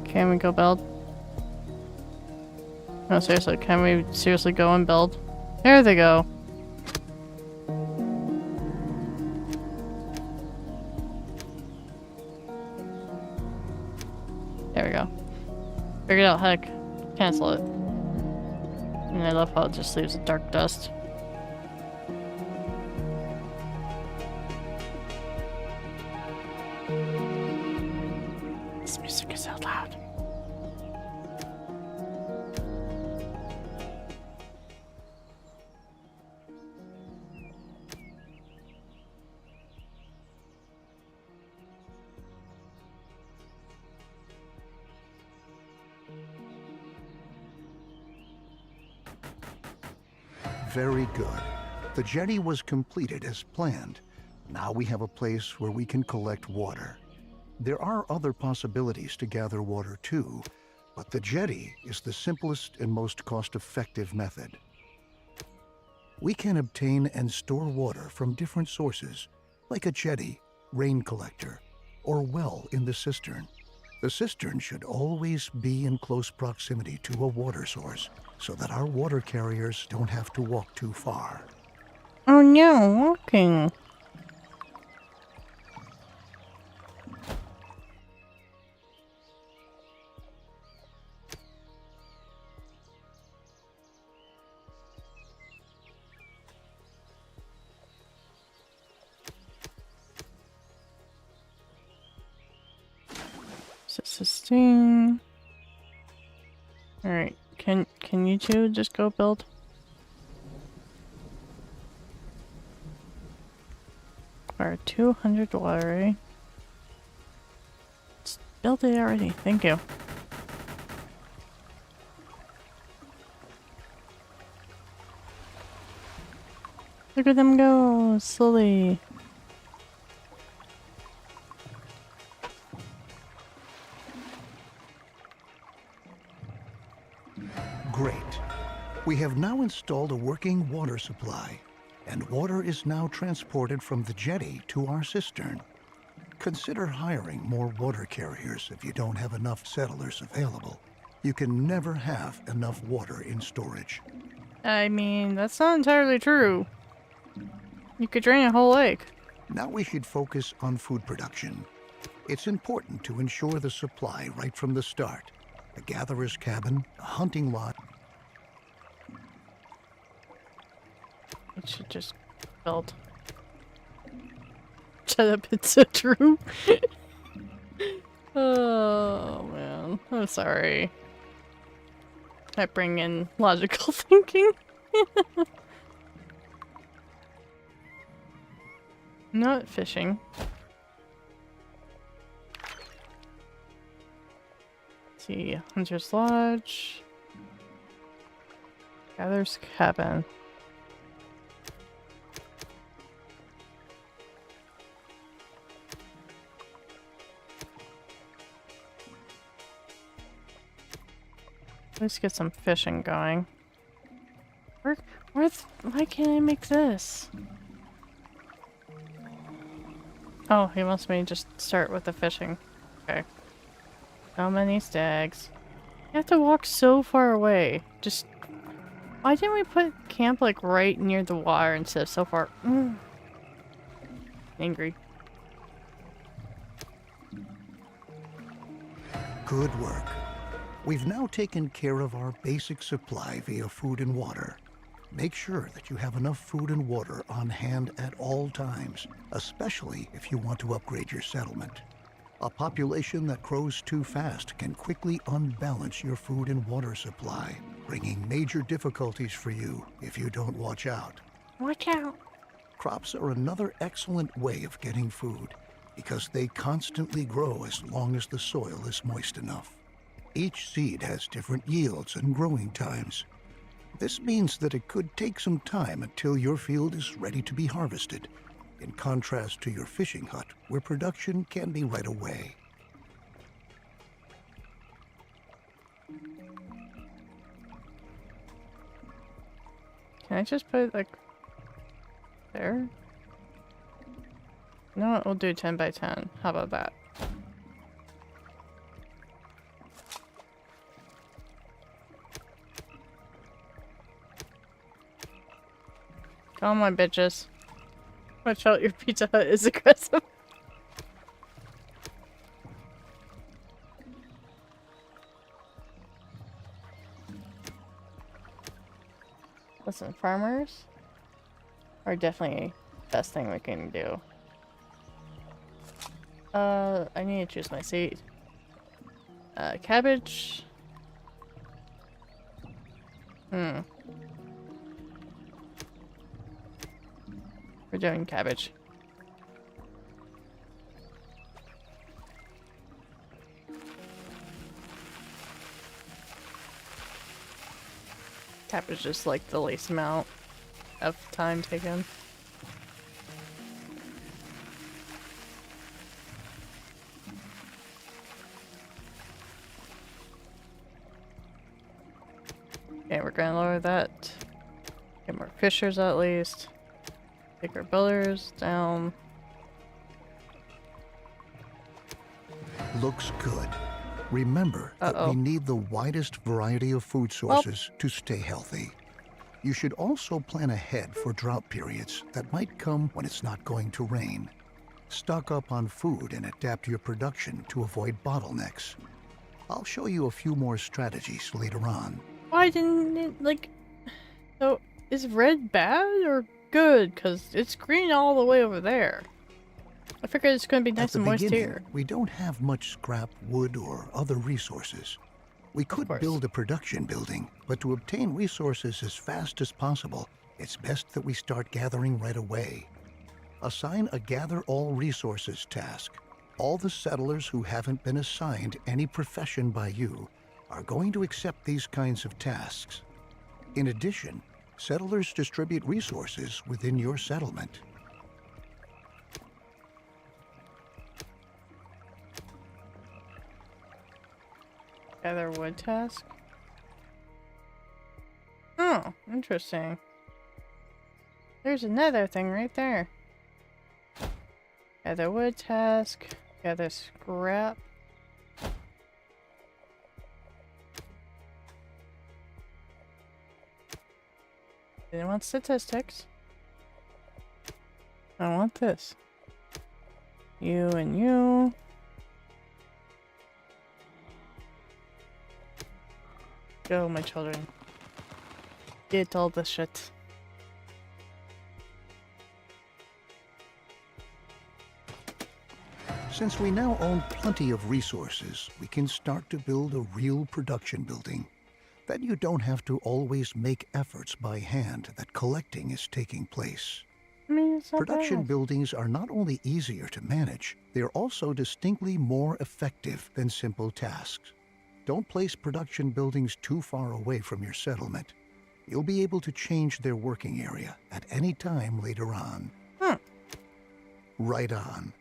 Can we go build? No, seriously, can we seriously go and build? There they go. There we go. Figured out how to cancel it. And I love how it just leaves a dark dust. This music is so loud. Very good. The jetty was completed as planned. Now we have a place where we can collect water. There are other possibilities to gather water too, but the jetty is the simplest and most cost-effective method. We can obtain and store water from different sources, like a jetty, rain collector, or well in the cistern. The cistern should always be in close proximity to a water source, so that our water carriers don't have to walk too far. Oh no, walking. Sustain. Alright, can you two just go build? Our 200 water, eh? Just build it already, thank you. Look at them go, slowly. Great. We have now installed a working water supply, and water is now transported from the jetty to our cistern. Consider hiring more water carriers if you don't have enough settlers available. You can never have enough water in storage. I mean, that's not entirely true. You could drain a whole lake. Now we should focus on food production. It's important to ensure the supply right from the start. A gatherer's cabin, a hunting lot. It should just build. Shut up, it's so true. Oh man, I'm sorry. I bring in logical thinking. Not fishing. Let's see, Hunter's Lodge. Gatherer's cabin. Let's get some fishing going. Why can't I make this? Oh, he wants me to just start with the fishing. Okay. So many stags. You have to walk so far away. Just... Why didn't we put camp like right near the water instead of so far? Angry. Good work. We've now taken care of our basic supply via food and water. Make sure that you have enough food and water on hand at all times, especially if you want to upgrade your settlement. A population that grows too fast can quickly unbalance your food and water supply, bringing major difficulties for you if you don't watch out. Watch out! Crops are another excellent way of getting food, because they constantly grow as long as the soil is moist enough. Each seed has different yields and growing times. This means that it could take some time until your field is ready to be harvested, in contrast to your fishing hut, where production can be right away. Can I just put it like there? No, we'll do 10 by 10. How about that? Come on, bitches. Watch out, your Pizza Hut is aggressive. Listen, farmers are definitely the best thing we can do. I need to choose my seed. Cabbage. We're doing cabbage. Cabbage is like the least amount of time taken. Okay, we're gonna lower that. Get more fissures at least. Take our builders down. Looks good. Remember that we need the widest variety of food sources to stay healthy. You should also plan ahead for drought periods that might come when it's not going to rain. Stock up on food and adapt your production to avoid bottlenecks. I'll show you a few more strategies later on. Why didn't it, like... So, is red bad or good? Because it's green all the way over there. I figured it's going to be nice and moist here. We don't have much scrap, wood, or other resources. We could build a production building, but to obtain resources as fast as possible, it's best that we start gathering right away. Assign a Gather All Resources task. All the settlers who haven't been assigned any profession by you are going to accept these kinds of tasks. In addition, settlers distribute resources within your settlement. Gather wood task? Oh, interesting. There's another thing right there. Gather wood task. Gather scrap. Didn't want statistics. I want this. You and you. Go, my children. Get all the shit. Since we now own plenty of resources, we can start to build a real production building. Then you don't have to always make efforts by hand that collecting is taking place. I mean, it's not Production bad. buildings are not only easier to manage, they are also distinctly more effective than simple tasks. Don't place production buildings too far away from your settlement. You'll be able to change their working area at any time later on. Right on.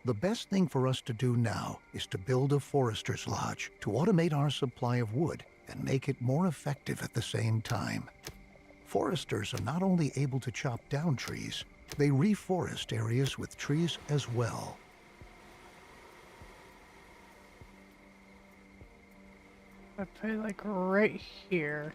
The best thing for us to do now is to build a forester's lodge to automate our supply of wood and make it more effective at the same time. Foresters are not only able to chop down trees, they reforest areas with trees as well. I put it like right here.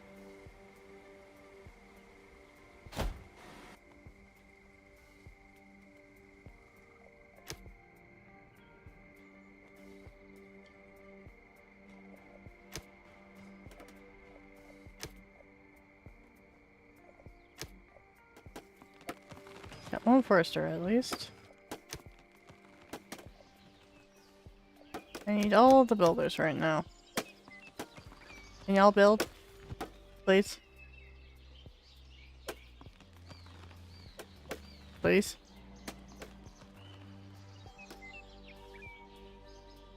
Got one forester at least. I need all the builders right now. Can y'all build? Please? Please?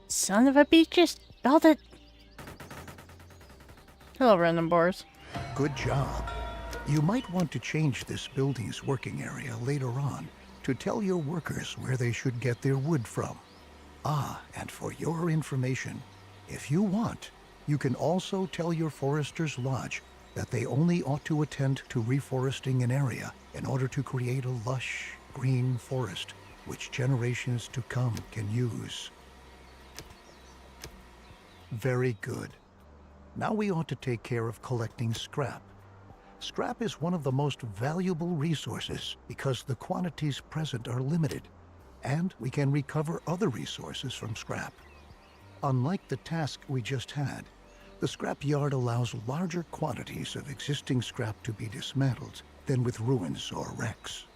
Son of a bitch, just build it! Hello, random boars. Good job. You might want to change this building's working area later on to tell your workers where they should get their wood from. Ah, and for your information, if you want, you can also tell your forester's lodge that they only ought to attend to reforesting an area in order to create a lush, green forest which generations to come can use. Very good. Now we ought to take care of collecting scrap. Scrap is one of the most valuable resources because the quantities present are limited, and we can recover other resources from scrap. Unlike the task we just had, the scrap yard allows larger quantities of existing scrap to be dismantled than with ruins or wrecks.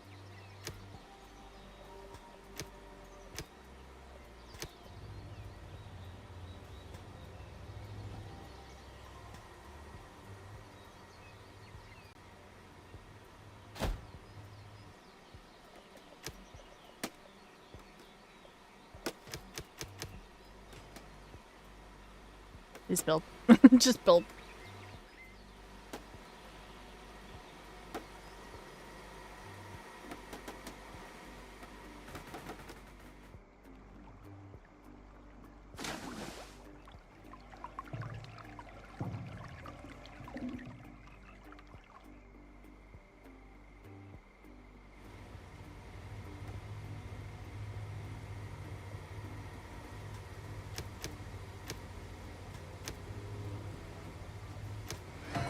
Just build. Just build.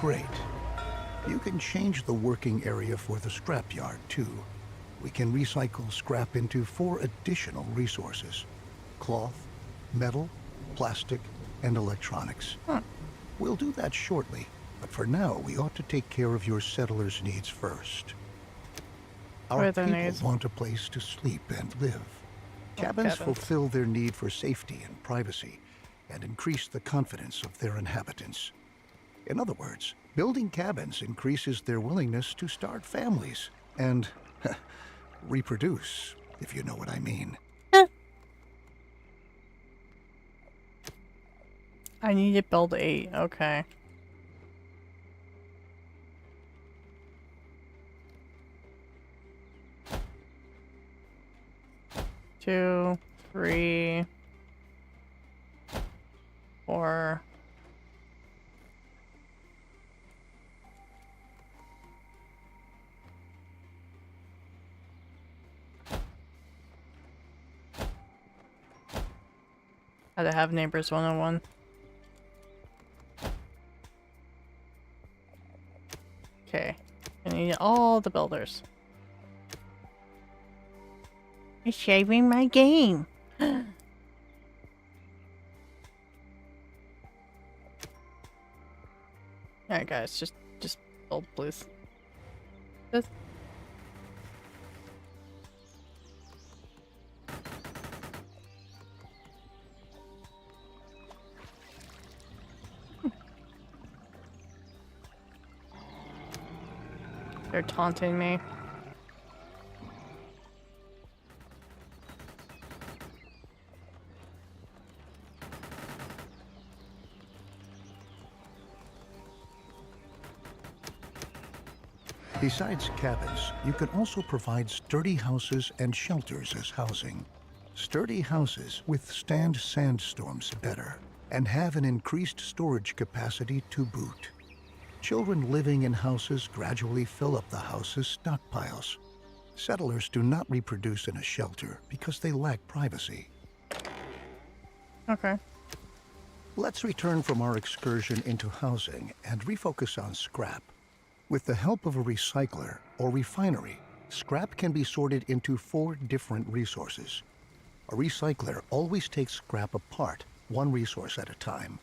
great. You can change the working area for the scrapyard, too. We can recycle scrap into 4 additional resources: cloth, metal, plastic, and electronics. We'll do that shortly, but for now we ought to take care of your settlers' needs first. Our people want a place to sleep and live. Cabins fulfill their need for safety and privacy, and increase the confidence of their inhabitants. In other words, building cabins increases their willingness to start families and reproduce, if you know what I mean. I need to build 8, okay. Two, 3, 4. How to have neighbors 101. Okay, I need all the builders. You're shaving my game. Alright guys, just build, please. Just... They're taunting me. Besides cabins, you can also provide sturdy houses and shelters as housing. Sturdy houses withstand sandstorms better and have an increased storage capacity to boot. Children living in houses gradually fill up the house's stockpiles. Settlers do not reproduce in a shelter because they lack privacy. Okay. Let's return from our excursion into housing and refocus on scrap. With the help of a recycler or refinery, scrap can be sorted into 4 different resources. A recycler always takes scrap apart, 1 resource at a time,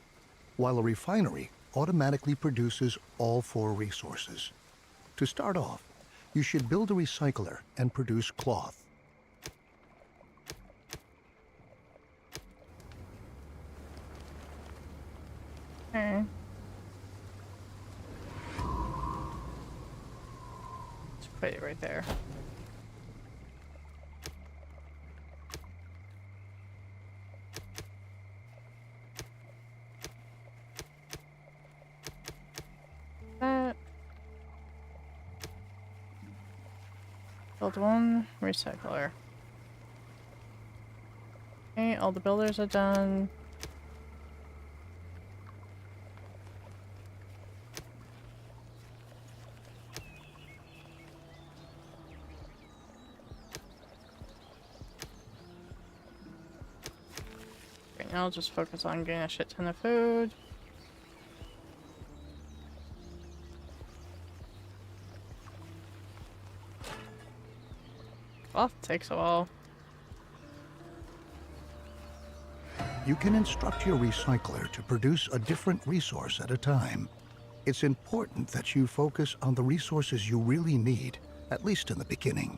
while a refinery automatically produces all 4 resources. To start off, you should build a recycler and produce cloth. Okay. Just put it right there. Build 1 recycler. Okay, all the builders are done. Right now, I'll just focus on getting a shit ton of food. Well, takes a while. You can instruct your recycler to produce a different resource at a time. It's important that you focus on the resources you really need, at least in the beginning.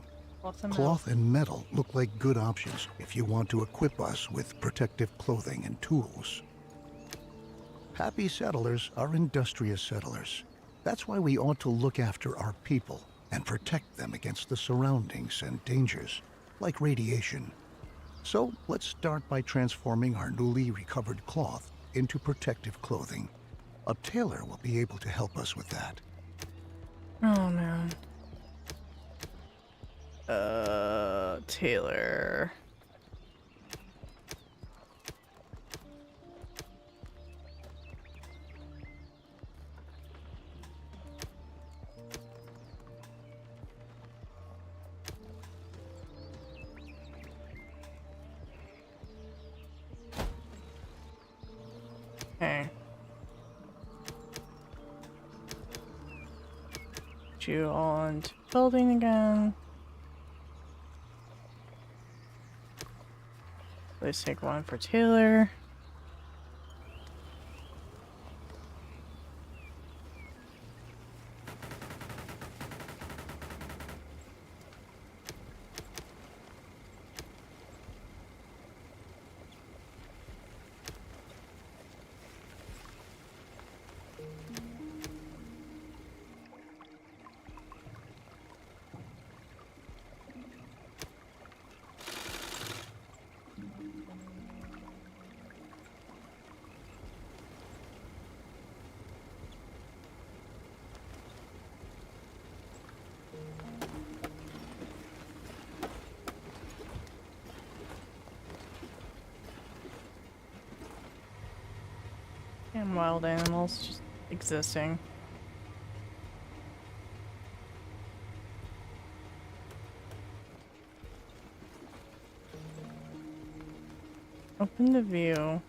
Cloth and metal look like good options if you want to equip us with protective clothing and tools. Happy settlers are industrious settlers. That's why we ought to look after our people and protect them against the surroundings and dangers, like radiation. So let's start by transforming our newly recovered cloth into protective clothing. A tailor will be able to help us with that. Oh man. Tailor. put you all into building again. Let's take one for Taylor. And wild animals just existing. Open the view.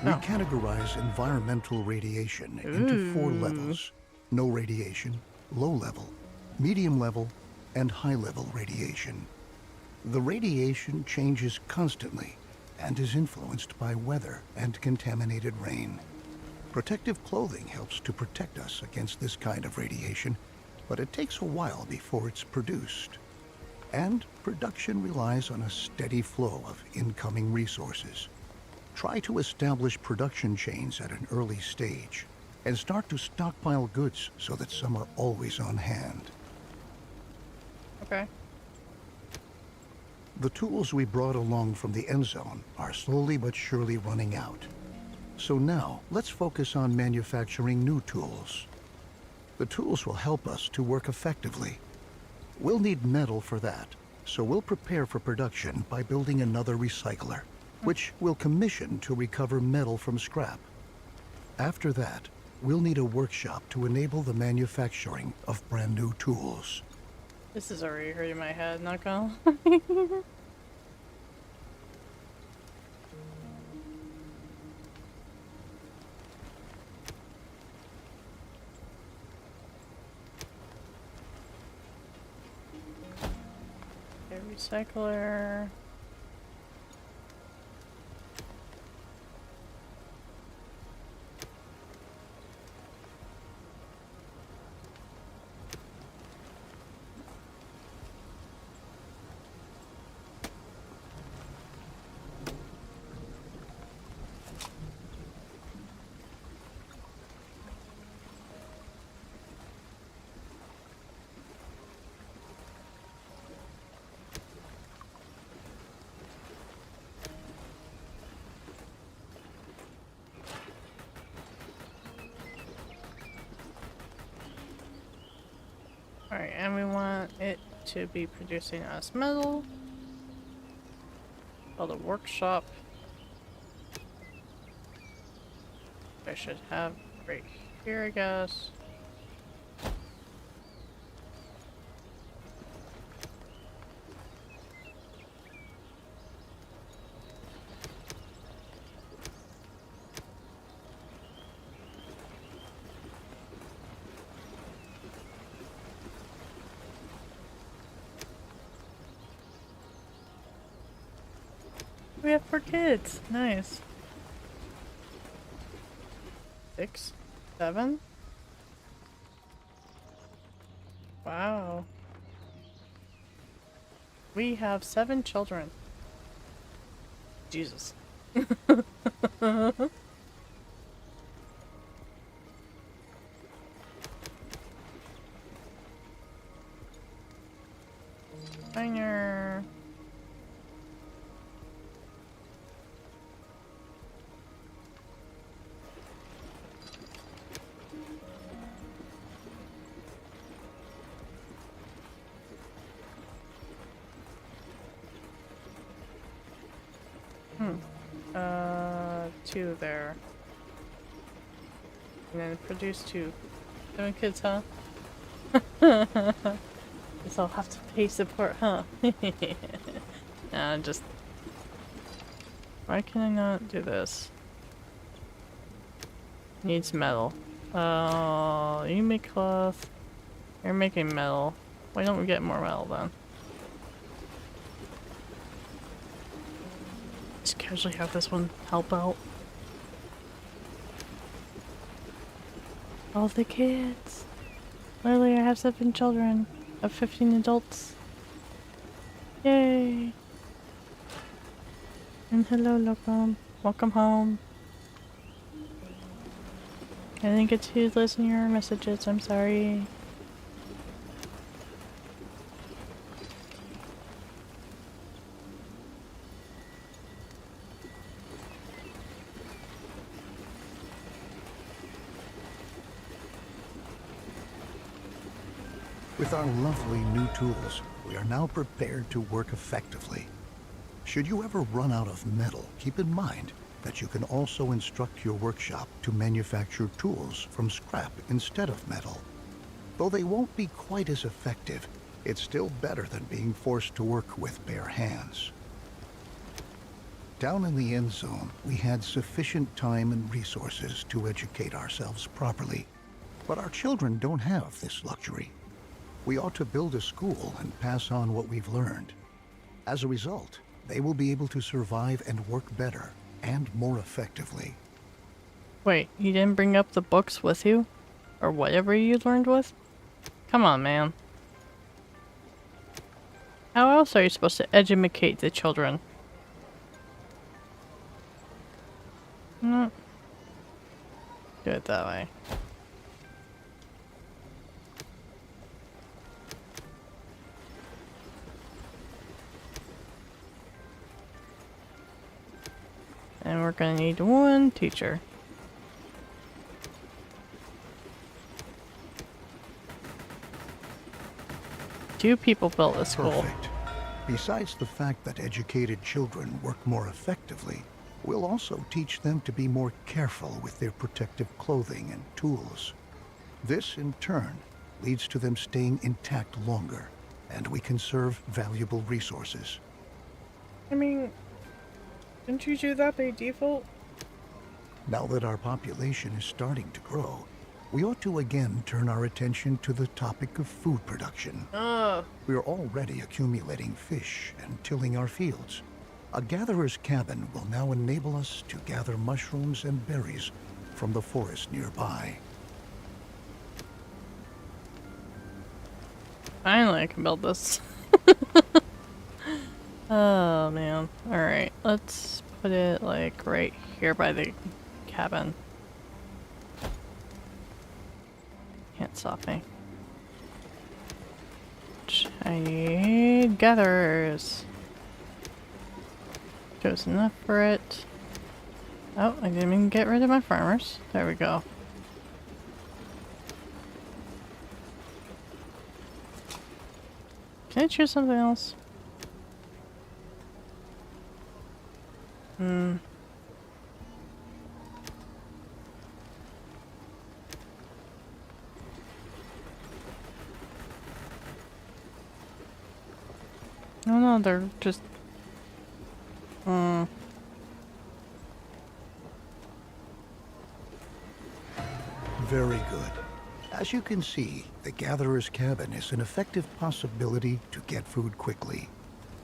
We categorize environmental radiation into 4 levels. No radiation, low level, medium level, and high level radiation. The radiation changes constantly and is influenced by weather and contaminated rain. Protective clothing helps to protect us against this kind of radiation, but it takes a while before it's produced. And production relies on a steady flow of incoming resources. Try to establish production chains at an early stage and start to stockpile goods so that some are always on hand. Okay. The tools we brought along from the Endzone are slowly but surely running out. So now, let's focus on manufacturing new tools. The tools will help us to work effectively. We'll need metal for that, so we'll prepare for production by building another recycler, which we'll commission to recover metal from scrap. After that, we'll need a workshop to enable the manufacturing of brand new tools. This is already hurting my head, not gonna lie. Recycler. Alright, and we want it to be producing us metal. Build a workshop. I should have right here, I guess. We have 4 kids. Nice. 6, 7. Wow. We have 7 children. Jesus. Finer. Two there. And then produce 2. 7 kids, huh? Guess I'll have to pay support, huh? Just... Why can I not do this? Needs metal. You make cloth. You're making metal. Why don't we get more metal then? Just casually have this one help out. All the kids. Literally, I have 7 children of 15 adults. Yay! And hello, welcome. Welcome home. I didn't get to listen to your messages, I'm sorry. With our lovely new tools, we are now prepared to work effectively. Should you ever run out of metal, keep in mind that you can also instruct your workshop to manufacture tools from scrap instead of metal. Though they won't be quite as effective, it's still better than being forced to work with bare hands. Down in the Endzone, we had sufficient time and resources to educate ourselves properly. But our children don't have this luxury. We ought to build a school and pass on what we've learned. As a result, they will be able to survive and work better and more effectively. Wait, you didn't bring up the books with you? Or whatever you learned with? Come on, man. How else are you supposed to educate the children? No. Do it that way. And we're gonna need 1 teacher. Two people built this school. Perfect. Besides the fact that educated children work more effectively, we'll also teach them to be more careful with their protective clothing and tools. This, in turn, leads to them staying intact longer, and we conserve valuable resources. I mean, didn't you do that by default? Now that our population is starting to grow, we ought to again turn our attention to the topic of food production. We are already accumulating fish and tilling our fields. A gatherer's cabin will now enable us to gather mushrooms and berries from the forest nearby. Finally, I can build this. Oh man. Alright, let's put it like right here by the cabin. Can't stop me. I need gatherers. Just enough for it. Oh, I didn't even get rid of my farmers. There we go. Can I choose something else? No, they're just... Very good. As you can see, the gatherer's cabin is an effective possibility to get food quickly.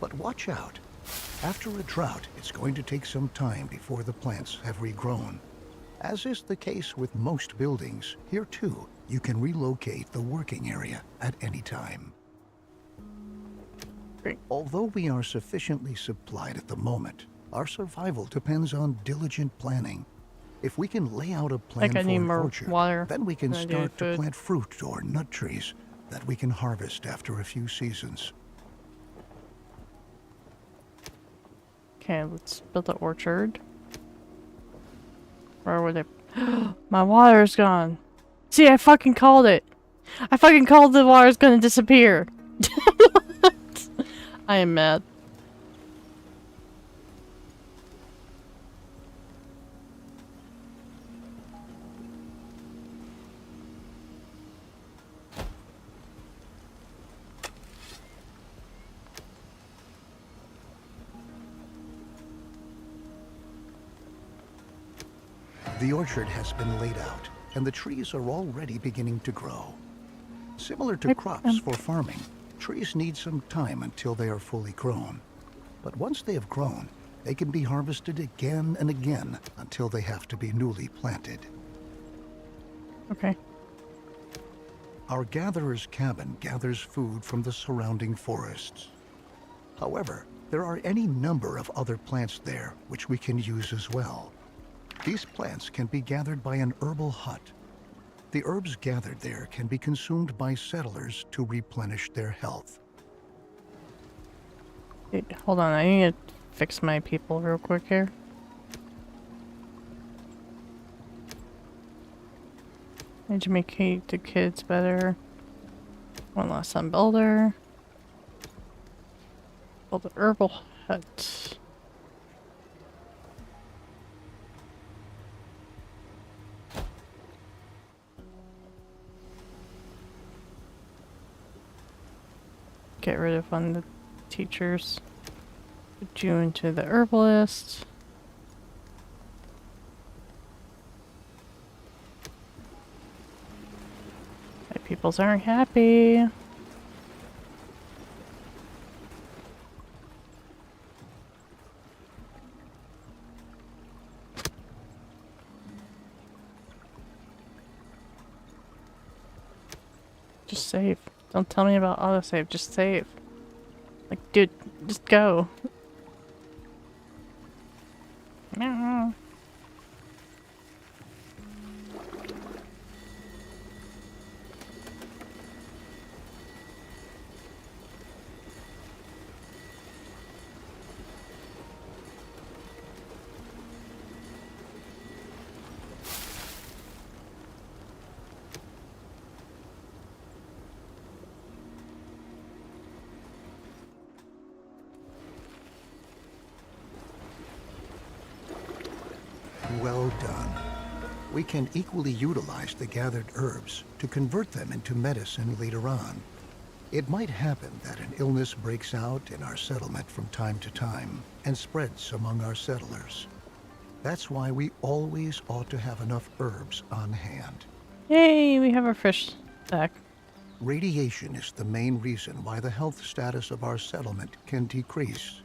But watch out. After a drought, it's going to take some time before the plants have regrown. As is the case with most buildings, here too, you can relocate the working area at any time. Great. Although we are sufficiently supplied at the moment, our survival depends on diligent planning. If we can lay out a plan for an orchard, then we can start to plant fruit or nut trees that we can harvest after a few seasons. Okay, let's build the orchard. Where would it? My water's gone. See, I fucking called it. I fucking called the water's gonna disappear. I am mad. The orchard has been laid out, and the trees are already beginning to grow. Similar to crops for farming, trees need some time until they are fully grown. But once they have grown, they can be harvested again and again until they have to be newly planted. Okay. Our gatherer's cabin gathers food from the surrounding forests. However, there are any number of other plants there which we can use as well. These plants can be gathered by an herbal hut. The herbs gathered there can be consumed by settlers to replenish their health. Wait, hold on, I need to fix my people real quick here. Need to make the kids better. One last time builder. Build the herbal hut. Get rid of one of the teachers. Put you into the herbalist. My peoples aren't happy. Just save. Don't tell me about autosave, just save. Like, dude, just go. Meow. Well done. We can equally utilize the gathered herbs to convert them into medicine later on. It might happen that an illness breaks out in our settlement from time to time and spreads among our settlers. That's why we always ought to have enough herbs on hand. Yay, we have our fish back. Radiation is the main reason why the health status of our settlement can decrease.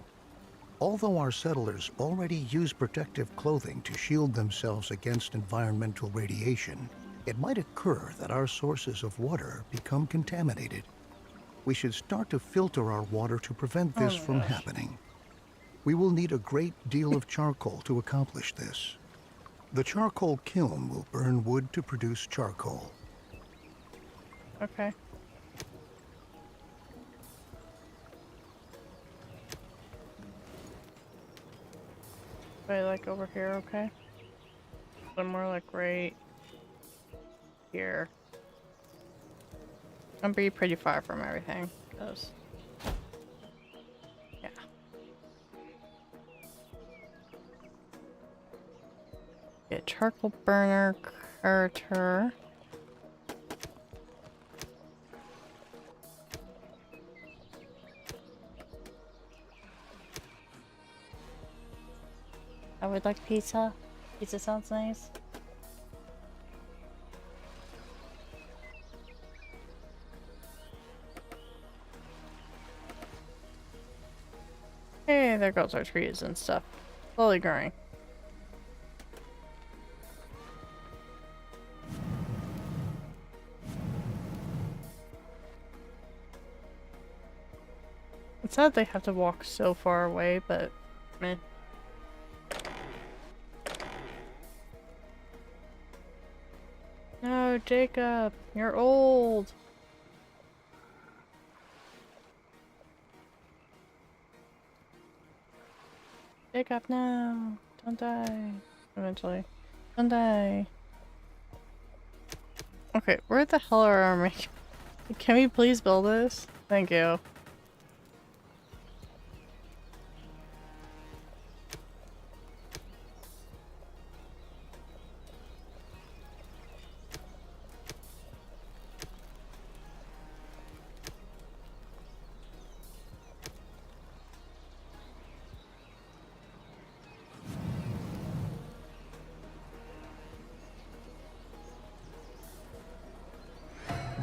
Although our settlers already use protective clothing to shield themselves against environmental radiation, it might occur that our sources of water become contaminated. We should start to filter our water to prevent this from happening. We will need a great deal of charcoal to accomplish this. The charcoal kiln will burn wood to produce charcoal. Okay. Wait, like over here, okay? Somewhere like right here. I'm be pretty far from everything, cause yeah. Get charcoal burner, Carter. I would like pizza. Pizza sounds nice. Hey, there goes our trees and stuff. Slowly growing. It's sad they have to walk so far away, but meh. No, Jacob, you're old. Jacob, no. Don't die. Eventually. Don't die. Okay, where the hell are our army? Can we please build this? Thank you.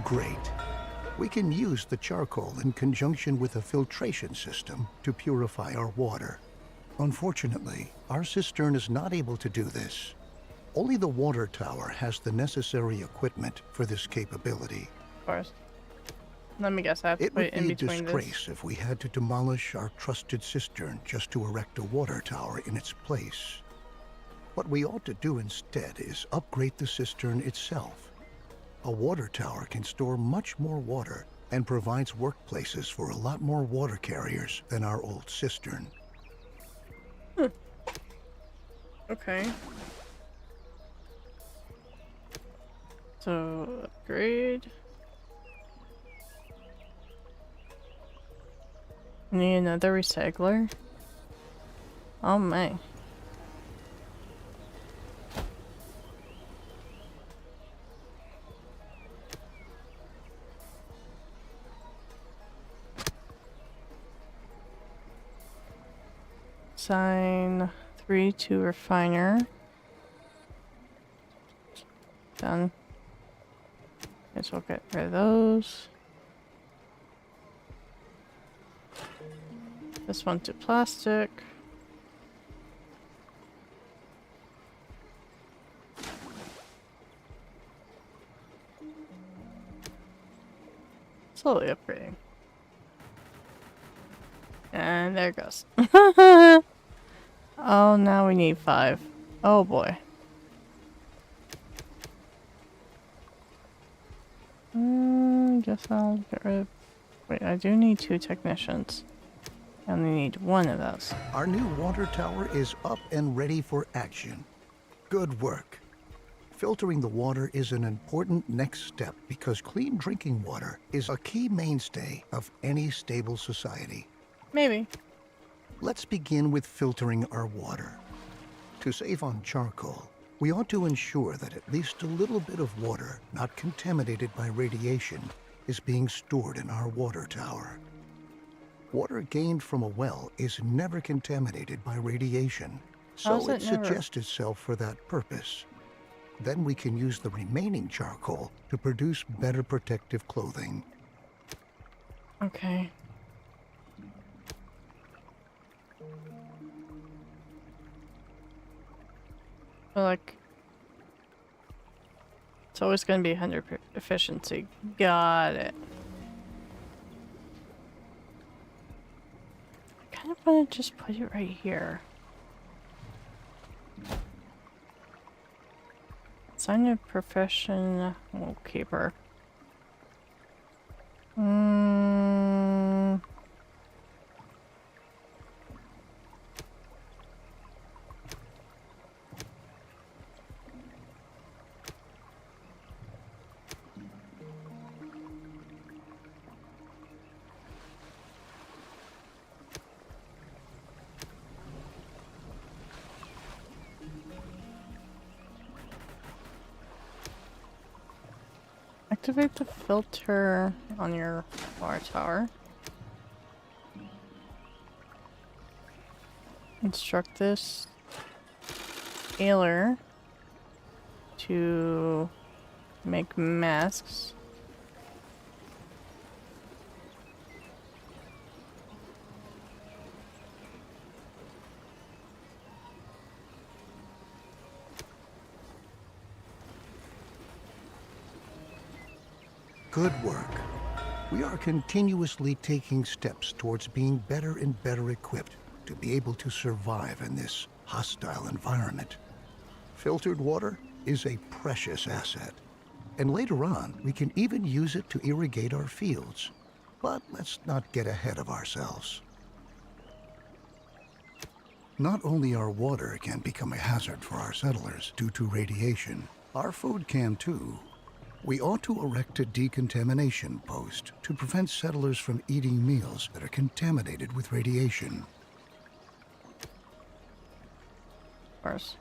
Great. We can use the charcoal in conjunction with a filtration system to purify our water. Unfortunately, our cistern is not able to do this. Only the water tower has the necessary equipment for this capability. Of course. Let me guess, I have to It put would it in be a between disgrace if we had to demolish our trusted cistern just to erect a water tower in its place. What we ought to do instead is upgrade the cistern itself. A water tower can store much more water and provides workplaces for a lot more water carriers than our old cistern. Okay. So, upgrade. Need another recycler? Oh my. Assign 3 to refiner. Done. Guess we'll get rid of those. This one to plastic. Slowly upgrading. And there it goes. Oh, now we need 5. Oh boy. Guess I'll get rid of... Wait, I do need 2 technicians. I only need 1 of those. Our new water tower is up and ready for action. Good work. Filtering the water is an important next step because clean drinking water is a key mainstay of any stable society. Maybe. Let's begin with filtering our water. To save on charcoal, we ought to ensure that at least a little bit of water not contaminated by radiation is being stored in our water tower. Water gained from a well is never contaminated by radiation, so it suggests itself for that purpose. Then we can use the remaining charcoal to produce better protective clothing. Okay. Well, like, it's always going to be 100% efficiency. Got it. I kind of want to just put it right here. Sign of profession. We'll keep her. Activate the filter on your water tower. Instruct this scaler to make masks. Good work. We are continuously taking steps towards being better and better equipped to be able to survive in this hostile environment. Filtered water is a precious asset, and later on we can even use it to irrigate our fields. But let's not get ahead of ourselves. Not only our water can become a hazard for our settlers due to radiation, our food can too. We ought to erect a decontamination post to prevent settlers from eating meals that are contaminated with radiation. Of course.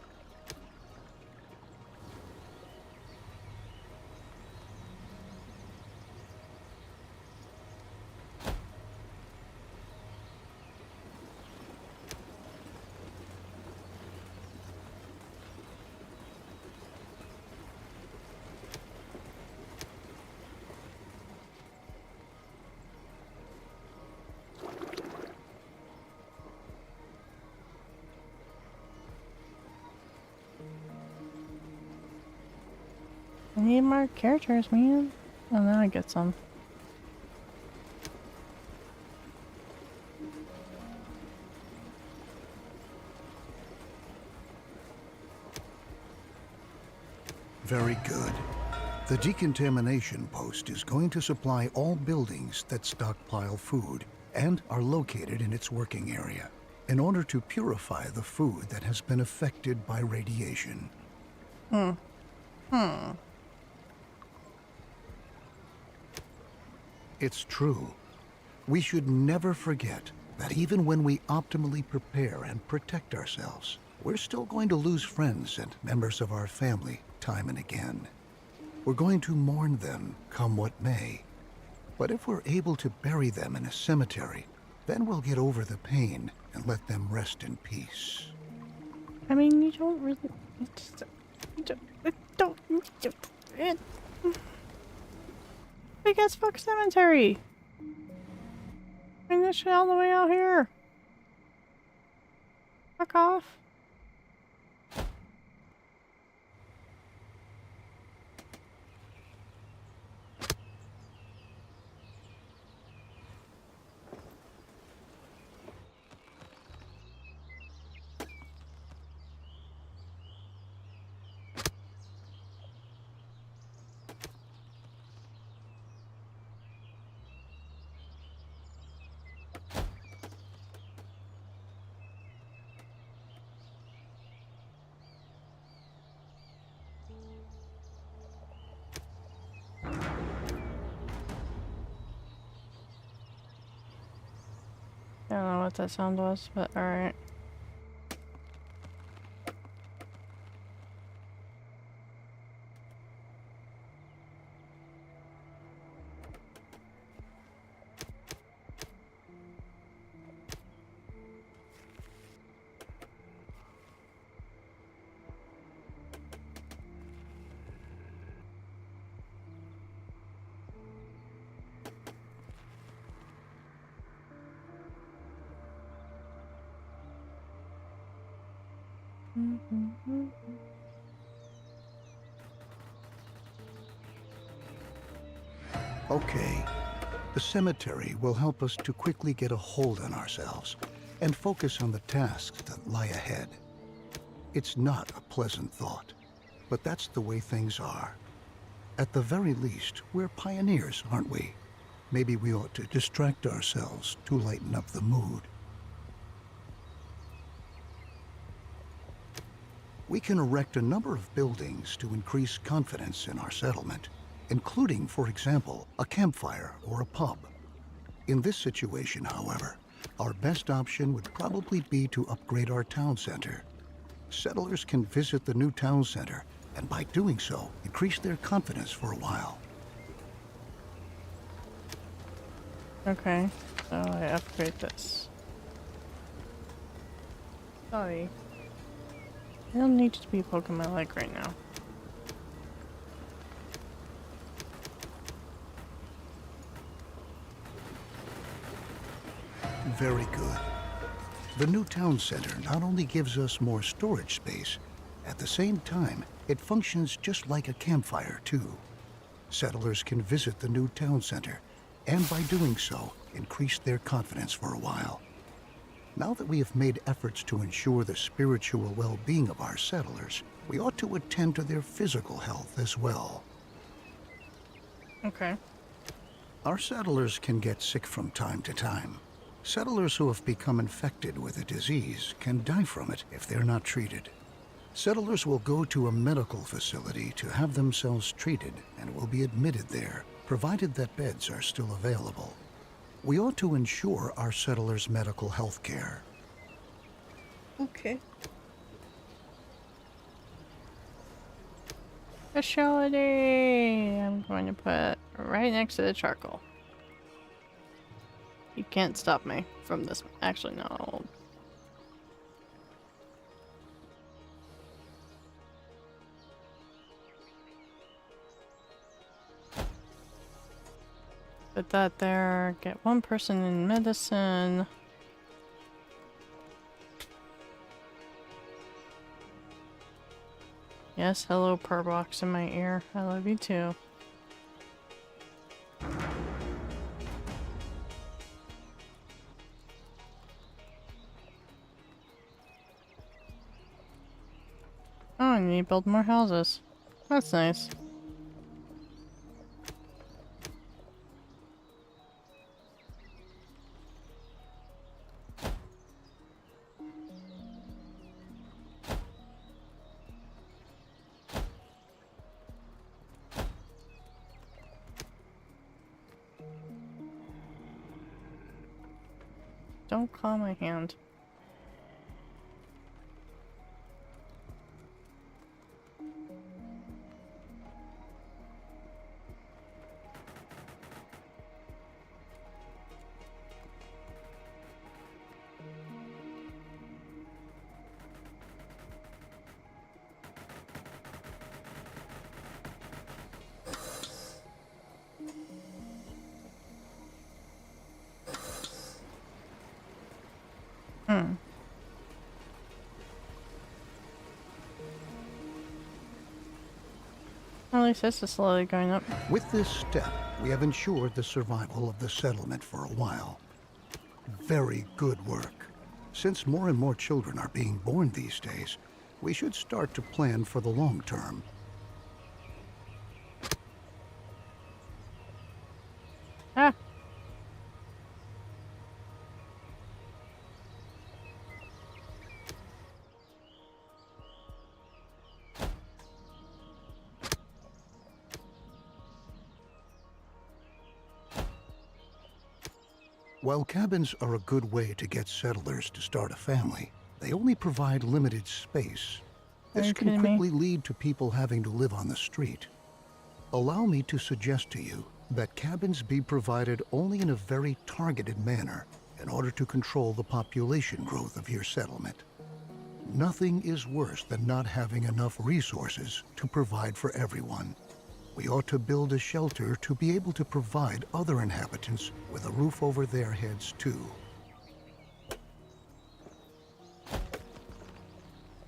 I need more characters, man. Oh, now I get some. Very good. The decontamination post is going to supply all buildings that stockpile food and are located in its working area in order to purify the food that has been affected by radiation. It's true. We should never forget that even when we optimally prepare and protect ourselves, we're still going to lose friends and members of our family time and again. We're going to mourn them, come what may. But if we're able to bury them in a cemetery, then we'll get over the pain and let them rest in peace. I mean, you don't really... Big ass fuck cemetery! Bring this shit all the way out here! Fuck off. I don't know what that sound was, but alright. Okay. The cemetery will help us to quickly get a hold on ourselves and focus on the tasks that lie ahead. It's not a pleasant thought, but that's the way things are. At the very least, we're pioneers, aren't we? Maybe we ought to distract ourselves to lighten up the mood. We can erect a number of buildings to increase confidence in our settlement, including, for example, a campfire or a pub. In this situation, however, our best option would probably be to upgrade our town center. Settlers can visit the new town center, and by doing so, increase their confidence for a while. Okay, so I upgrade this. Sorry. I don't need to be poking my leg right now. Very good. The new town center not only gives us more storage space, at the same time, it functions just like a campfire, too. Settlers can visit the new town center, and by doing so, increase their confidence for a while. Now that we have made efforts to ensure the spiritual well-being of our settlers, we ought to attend to their physical health as well. Okay. Our settlers can get sick from time to time. Settlers who have become infected with a disease can die from it if they're not treated. Settlers will go to a medical facility to have themselves treated and will be admitted there, provided that beds are still available. We ought to ensure our settlers' medical health care. Okay. Facility! I'm going to put right next to the charcoal. You can't stop me from this. Actually, no. Put that there. Get one person in medicine. Yes, hello, purr box in my ear. I love you too. Oh, I need to build more houses. That's nice. Don't claw my hand. At least this is slowly going up. With this step, we have ensured the survival of the settlement for a while. Very good work. Since more and more children are being born these days, we should start to plan for the long term. Ah! While cabins are a good way to get settlers to start a family, they only provide limited space. This can quickly lead to people having to live on the street. Allow me to suggest to you that cabins be provided only in a very targeted manner in order to control the population growth of your settlement. Nothing is worse than not having enough resources to provide for everyone. We ought to build a shelter to be able to provide other inhabitants with a roof over their heads too.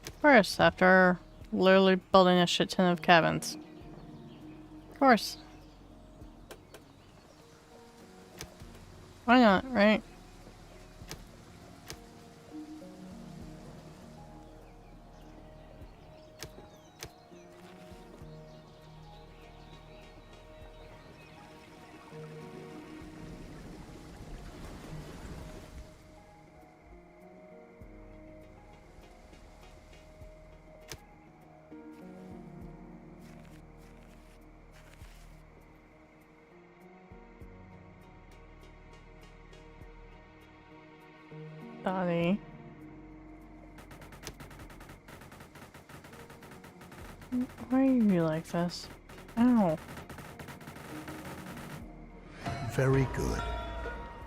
Of course, after literally building a shit ton of cabins. Of course. Why not, right? Dottie. Why are you like this? Ow. Very good.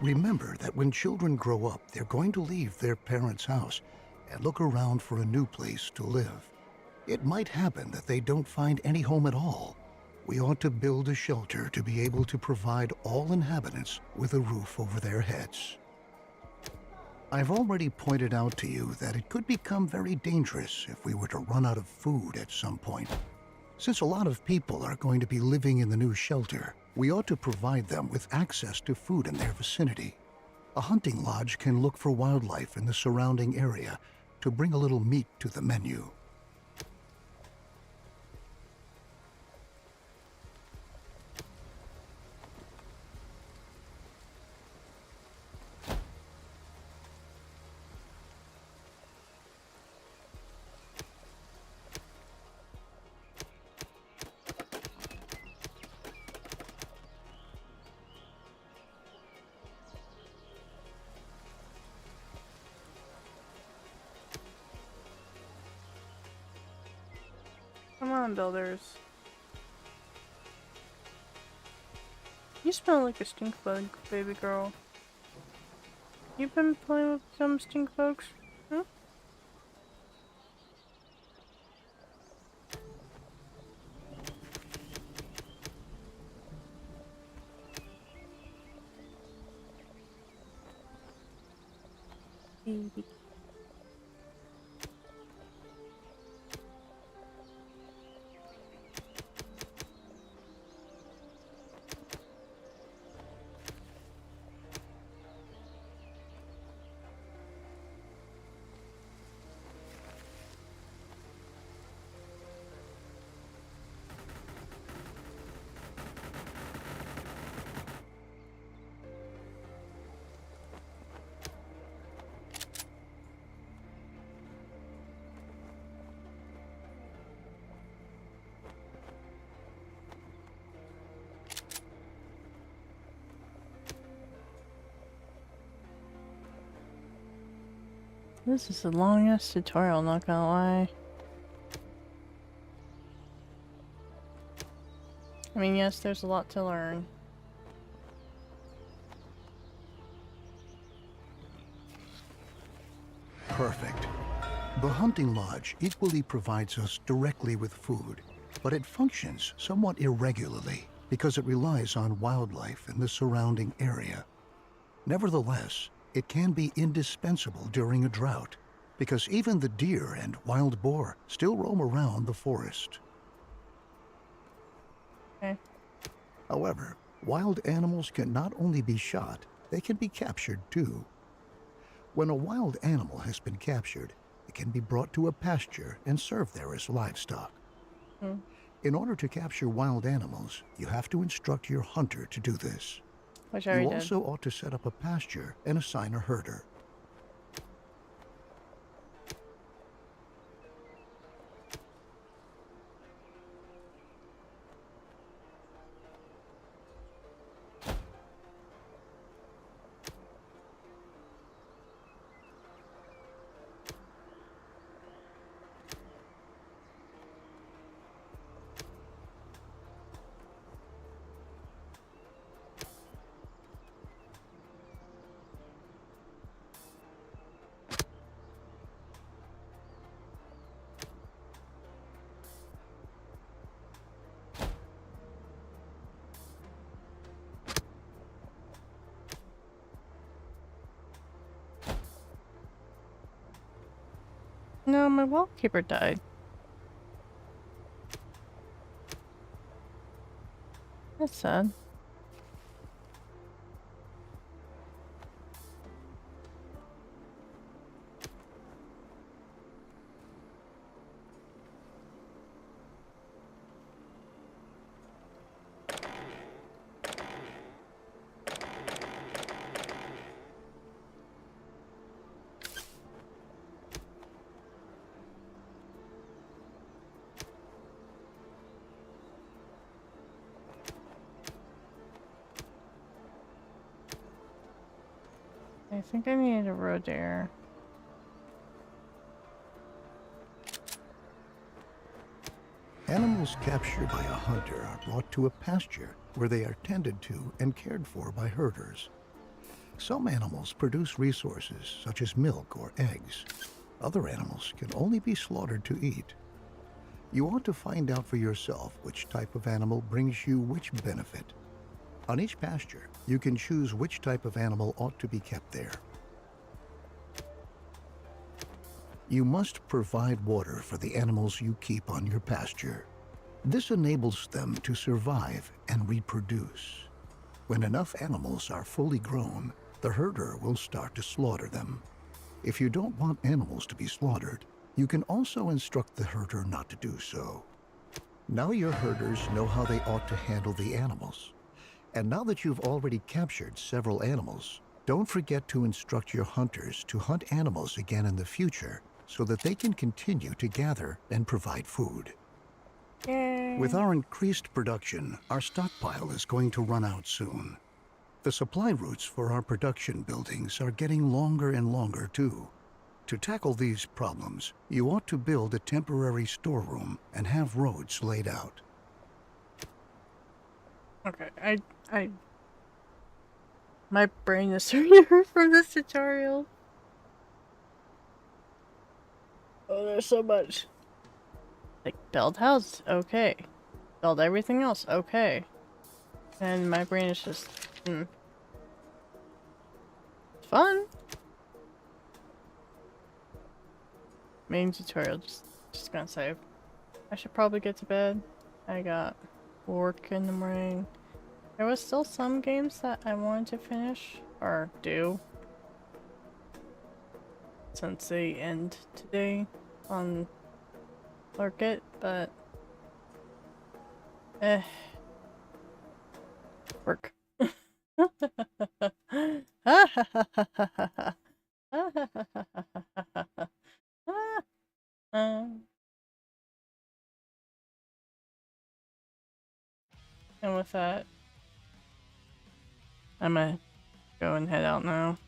Remember that when children grow up, they're going to leave their parents' house and look around for a new place to live. It might happen that they don't find any home at all. We ought to build a shelter to be able to provide all inhabitants with a roof over their heads. I've already pointed out to you that it could become very dangerous if we were to run out of food at some point. Since a lot of people are going to be living in the new shelter, we ought to provide them with access to food in their vicinity. A hunting lodge can look for wildlife in the surrounding area to bring a little meat to the menu. Come on, builders. You smell like a stink bug, baby girl. You've been playing with some stink bugs? Huh? This is the longest tutorial, not gonna lie. I mean, yes, there's a lot to learn. Perfect. The hunting lodge equally provides us directly with food, but it functions somewhat irregularly because it relies on wildlife in the surrounding area. Nevertheless, it can be indispensable during a drought, because even the deer and wild boar still roam around the forest. Okay. However, wild animals can not only be shot, they can be captured too. When a wild animal has been captured, it can be brought to a pasture and served there as livestock. In order to capture wild animals, you have to instruct your hunter to do this. Which I already You did. also ought to set up a pasture and assign a herder. No, my wallkeeper died. That's sad. I think I need a road there. Animals captured by a hunter are brought to a pasture where they are tended to and cared for by herders. Some animals produce resources such as milk or eggs. Other animals can only be slaughtered to eat. You ought to find out for yourself which type of animal brings you which benefit. On each pasture, you can choose which type of animal ought to be kept there. You must provide water for the animals you keep on your pasture. This enables them to survive and reproduce. When enough animals are fully grown, the herder will start to slaughter them. If you don't want animals to be slaughtered, you can also instruct the herder not to do so. Now your herders know how they ought to handle the animals. And now that you've already captured several animals, don't forget to instruct your hunters to hunt animals again in the future so that they can continue to gather and provide food. Yay. With our increased production, our stockpile is going to run out soon. The supply routes for our production buildings are getting longer and longer too. To tackle these problems, you ought to build a temporary storeroom and have roads laid out. Okay, my brain is starting to hurt from this tutorial. Oh, there's so much. Like, build house, okay. Build everything else, okay. And my brain is just, It's fun. Main tutorial, just gonna save. I should probably get to bed. I got work in the morning. There was still some games that I wanted to finish, or do. Since they end today on Market, but work. And with that, I'm gonna go and head out now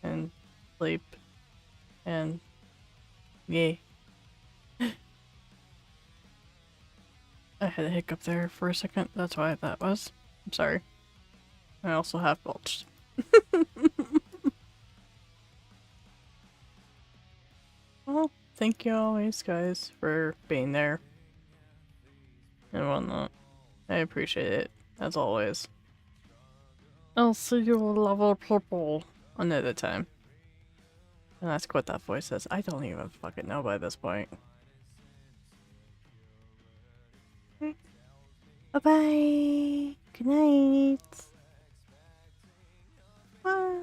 and sleep and Yeah. I had a hiccup there for a second. That's why that was. I'm sorry. I also have belched. Well, thank you always, guys, for being there and whatnot. I appreciate it, as always. I'll see you level people another time. And that's what that voice says. I don't even fucking know by this point. Bye-bye. Good night. Bye.